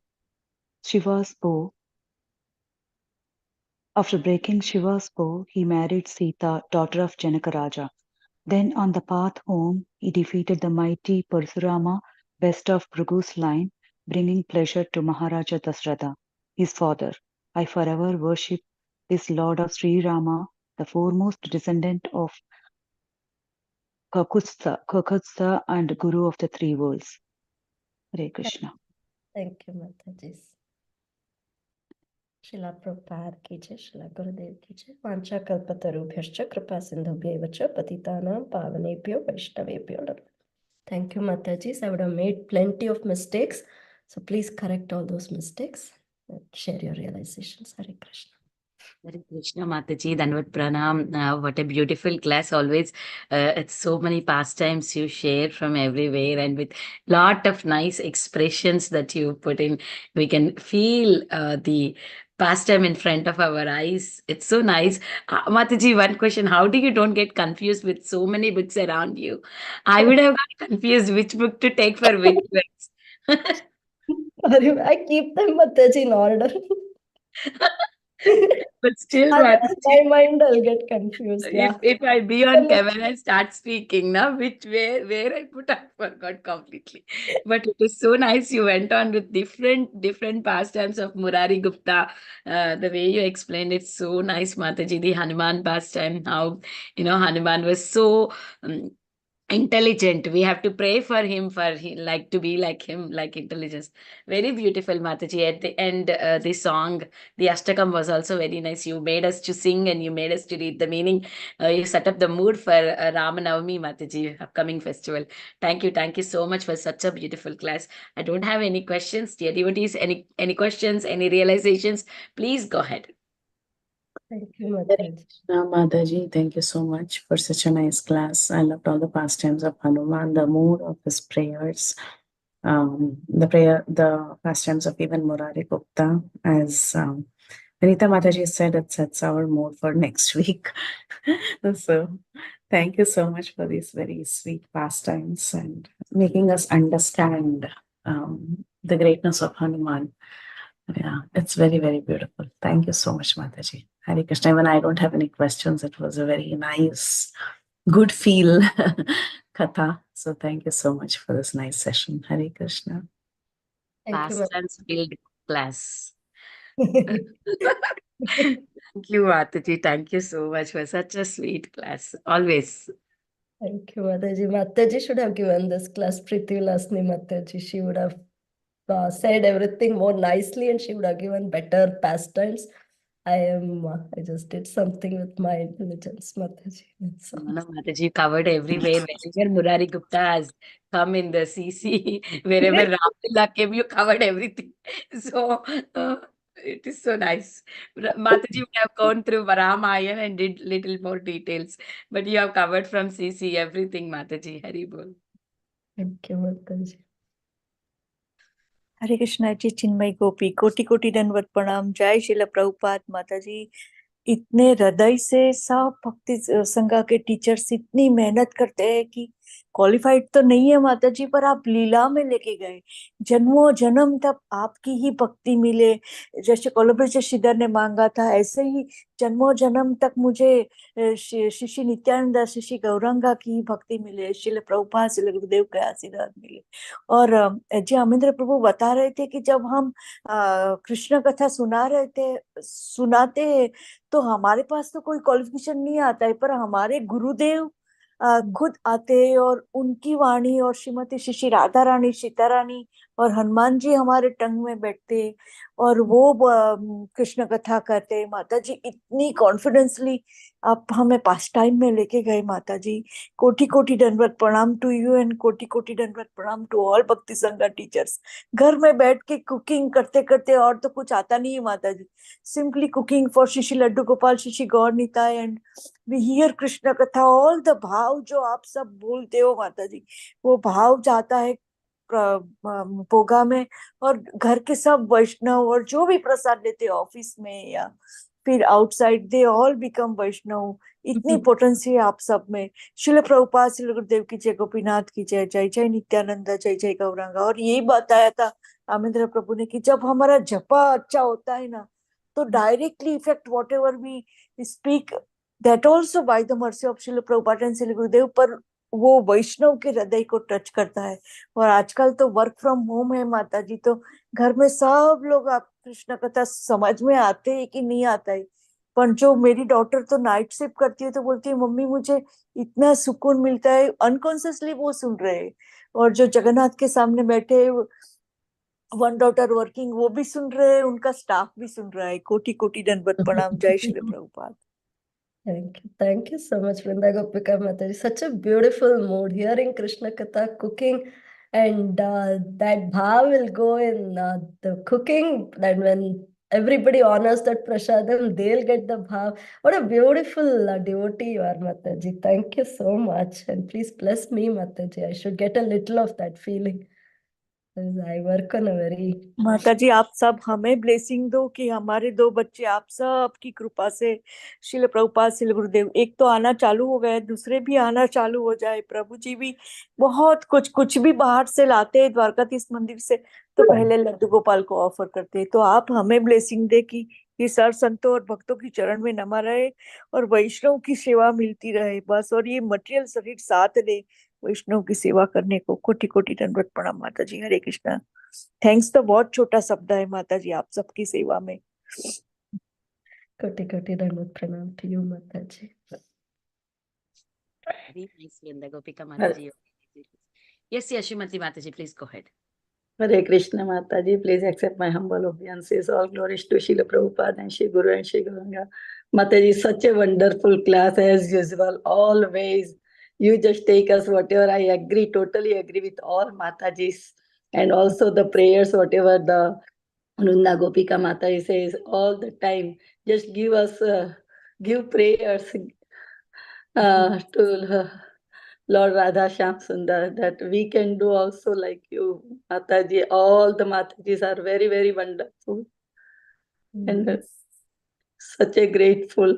Shiva's bow, he married Sita, daughter of Janaka Raja. Then on the path home, he defeated the mighty Parsurama, best of Bhrugu's line, bringing pleasure to Maharaja Dasratha, his father. I forever worship this Lord of Sri Rama, the foremost descendant of Kakutsa and Guru of the three worlds. Hare Krishna. Thank you, Mataji. Srila Prabhupada ki jai, Srila Gurudev ki jai. Vancha kalpatarubhyascha kripa sindhubhyeva cha patitanam pavanebhyo vaishnavebhyo namo. Thank you, Mataji. I would have made plenty of mistakes, so please correct all those mistakes and share your realizations. Hare Krishna. Hare Krishna Mataji, Danvat Pranam. What a beautiful class always. It's so many pastimes you share from everywhere and with lot of nice expressions that you put in. We can feel the pastime in front of our eyes. It's so nice. Mataji, one question. How do you don't get confused with so many books around you? I would have got confused which book to take for which words. I keep them, Mataji, in order. But still, Otherwise, Mataji, my mind will get confused. Yeah. if I be on camera and start speaking now, which where I put, I forgot completely. But it is so nice you went on with different pastimes of Murari Gupta. The way you explained it, so nice, Mataji. The Hanuman pastime, how Hanuman was so um, intelligent. We have to pray for him like to be like him, like intelligence. Very beautiful, Mataji. At the end, the song, the Ashtakam was also very nice. You made us to sing and you made us to read the meaning. You set up the mood for Rama Navami, Mataji, upcoming festival. Thank you so much for such a beautiful class. I don't have any questions, dear devotees. Any questions, any realizations? Please go ahead. Thank you, Mataji. Mataji, thank you so much for such a nice class. I loved all the pastimes of Hanuman, the mood of his prayers, the pastimes of even Murari Gupta. As Vinita Mataji said, it sets our mood for next week. So thank you so much for these very sweet pastimes and making us understand the greatness of Hanuman. Yeah, it's very, very beautiful. Thank you so much, Mataji. Hare Krishna. Even I don't have any questions. It was a very nice, good feel katha. So thank you so much for this nice session. Hare Krishna. Thank you, Pastimes filled class. Mataji. Thank you, Mataji. Thank you so much for such a sweet class. Always. Thank you, Mataji. Mataji should have given this class. Priti Lasni Mataji. She would have said everything more nicely and she would have given better pastimes. I just did something with my intelligence, Mataji. That's all. No, Mataji covered everywhere. Wherever Murari Gupta has come in the CC, wherever Ramlila came, you covered everything. So it is so nice. Mataji would have gone through Ramayana and did little more details, but you have covered from CC everything, Mataji. Hari Bol. Thank you, Mataji. हरे कृष्णा जी, चिन्मय गोपी, कोटि कोटि दंडवत प्रणाम। जय श्रील प्रभुपाद माता जी। इतने हृदय से सब भक्ति संघ के टीचर्स इतनी मेहनत करते हैं कि क्वालिफाइड तो नहीं है माता जी, पर आप लीला में लेके गए। जन्मों जन्म तक आपकी ही भक्ति मिले। जैसे कोलब्रेज श्रीधर ने मांगा था, ऐसे ही जन्मों जन्म तक मुझे श्री नित्यानंद, श्री गौरंगा की भक्ति मिले, श्रील प्रभुपाद, श्रील गुरुदेव के आशीर्वाद मिले। और जी अमिंद्र प्रभु बता रहे थे कि जब हम कृष्ण कथा सुनाते तो हमारे पास तो कोई क्वालिफिकेशन नहीं आता है, पर हमारे गुरुदेव खुद आते हैं और उनकी वाणी और श्रीमती श्री राधा रानी, सीता रानी और हनुमान जी हमारे टंग में बैठते और वो कृष्ण कथा करते। माता जी इतनी कॉन्फिडेंसली आप हमें पास टाइम में लेके गए माता जी। कोटि कोटि दंडवत प्रणाम टू यू एंड कोटि कोटि दंडवत प्रणाम टू ऑल भक्ति संघ टीचर्स। घर में बैठ के कुकिंग करते करते और तो कुछ आता नहीं है माता जी, simply cooking for Shri Laddu Gopal, Shri Gaur Nitai and we hear Krishna katha. All the भाव जो आप सब बोलते हो माता जी, वो भाव जाता है भोगा में, और घर के सब वैष्णव और जो भी प्रसाद लेते ऑफिस में या फिर आउटसाइड, दे ऑल बिकम वैष्णव। इतनी पोटेंसी है आप सब में। शिल प्रभुपाद, श्री गुरुदेव की जय, गोपीनाथ की जय, जय जय नित्यानंद, जय जय गौरांगा। और यही बताया था आमिंद्र प्रभु ने कि जब हमारा जपा अच्छा होता है ना, तो directly effect whatever we speak, that also by the mercy of Shrila Prabhupada and Shri Gurudev, पर वो वैष्णव के हृदय को टच करता है। और आजकल तो वर्क फ्रॉम होम है माता जी, तो घर में सब लोग आप कृष्ण कथा समझ में आते हैं कि नहीं आता है, पर जो मेरी डॉटर तो नाइट शिफ्ट करती है तो बोलती है मम्मी मुझे इतना सुकून मिलता है, अनकॉन्शियसली वो सुन रहे हैं। और जो जगन्नाथ के सामने बैठे वन डॉटर वर्किंग, वो भी सुन रहे हैं, उनका स्टाफ भी सुन रहा है। कोटि कोटि दंडवत प्रणाम। जय Shri Prabhupada. Thank you so much, Vrinda Gopika Mataji. Such a beautiful mood, hearing Krishna Katha, cooking, and that bhav will go in the cooking. That when everybody honors that prasadam, they'll get the bhav. What a beautiful devotee you are, Mataji. Thank you so much. And please bless me, Mataji. I should get a little of that feeling. Because I work on a very... माता जी आप सब हमें blessing दो कि हमारे दो बच्चे आप सब की कृपा से श्रील प्रभुपाद श्रील गुरुदेव एक तो आना चालू हो गए, दूसरे भी आना चालू हो जाए। प्रभु जी भी बहुत कुछ भी बाहर से लाते हैं द्वारकाधीश मंदिर से, तो पहले लड्डू गोपाल को ऑफर करते हैं। तो आप हमें ब्लेसिंग दे कि ये सर संतों और भक्तों की चरण में नमा रहे और वैष्णव की सेवा मिलती रहे बस, और ये मटेरियल शरीर साथ दे वैष्णव की सेवा करने को। कोटि कोटि दंडवत प्रणाम माता जी। हरे कृष्णा। थैंक्स तो बहुत छोटा शब्द है माता जी आप सबकी सेवा में। कोटि कोटि दंडवत प्रणाम to you, Mataji. Very nicely, and the Gopika Mataji. Yes, yes, Srimati Mataji, please go ahead. Hare Krishna Mataji, please accept my humble obeisances. All glories to Srila Prabhupada and Shri Guru and Shri Gauranga. Mataji, such a wonderful class as usual. Always, you just take us whatever. I agree, totally agree with all Matajis, and also the prayers, whatever the Nunda Gopika Mataji says all the time. Just give us, give prayers to Lord Radha Shyam Sundar, that we can do also like you, Mataji. All the Matajis are very, very wonderful. And such a grateful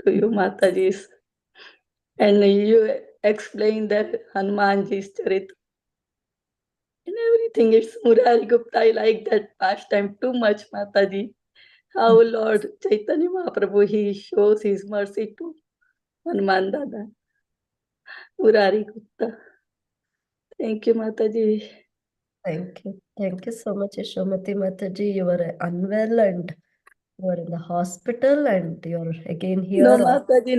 to you, Matajis. And you explain that Hanumanji's Charit. And everything, it's Murari Gupta. I like that pastime too much, Mataji. How Lord Chaitanya Mahaprabhu, he shows his mercy to Hanuman Dada. Murari Gupta. Thank you, Mataji. Thank you. Thank you so much, Yashomati Mataji. You were unwell and you were in the hospital and you're again here. No, Mataji,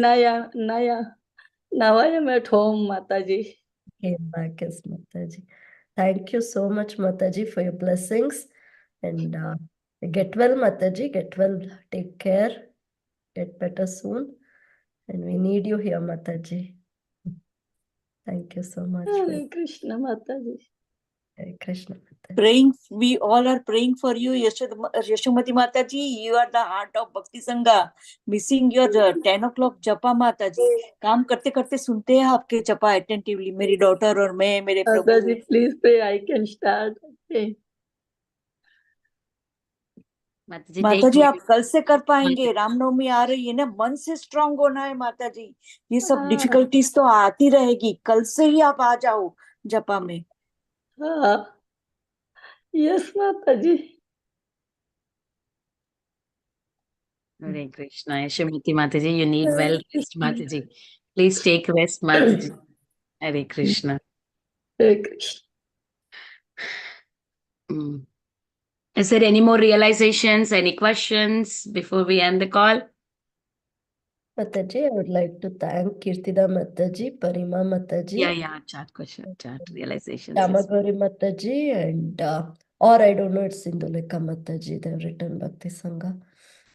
now I am at home, Mataji. Came back as Mataji. Thank you so much, Mataji, for your blessings. And get well, Mataji. Get well. Take care. Get better soon. And we need you here, Mataji. Thank you so much. Hare Krishna, Mataji. Hare Krishna, Mataji. Praying, we all are praying for you, Yashomati Mataji. You are the heart of Bhakti Sanga. Missing your 10 o'clock japa, Mataji. काम करते करते सुनते हैं आपके जपा attentively. मेरी daughter और मैं, मेरे प्रभु। Mataji, please pray. I can start. Okay. माताजी आप कल से कर पाएंगे, रामनवमी आ रही है ना, मन से स्ट्रांग होना है माताजी। ये सब डिफिकल्टीज तो आती रहेगी, कल से ही आप आ जाओ जपा में। Yes, Mataji. Hare Krishna. Yashomati Mataji, you need well rest, Mataji. Please take rest, Mataji. Hare Krishna. Hare Krishna. Is there any more realizations, any questions before we end the call? Mataji, I would like to thank Kirtida Mataji, Parima Mataji. Yeah, chat realizations. Damagori Mataji and or I don't know, it's Induleka Mataji. They've written Bhakti Sanga.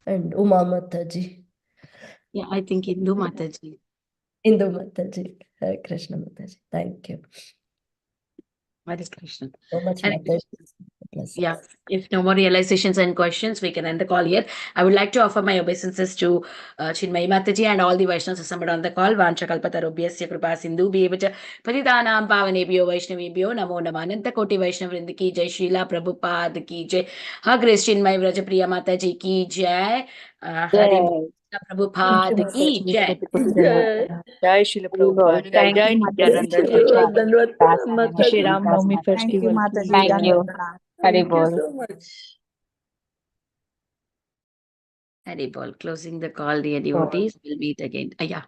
And Uma Mataji. Yeah, I think Indu Mataji. Indu Mataji. Hare Krishna Mataji. Thank you. Hare Krishna. So much, Mataji. Yeah, if no more realizations and questions, we can end the call here. I would like to offer my obeisances to Cinmayi Mataji and all the Vaishnavas assembled on the call. Vanchakalpatarubhyasya kripa sindhu bhyevacha patitanam pavanebhyo vaishnavebhyo namo namananta koti vaishnavrind ki jai, Srila Prabhupada ki jai, Her Grace Cinmayi Vrajapriya Mataji ki jai, Hari Prabhupada ki jai. जय श्रील प्रभुपाद, जय Nityanand, Shri Ram Navami festival. Thank you. Hari Thank you bol. so much. Hari bol. Closing the call, dear devotees. We'll meet again. Yeah.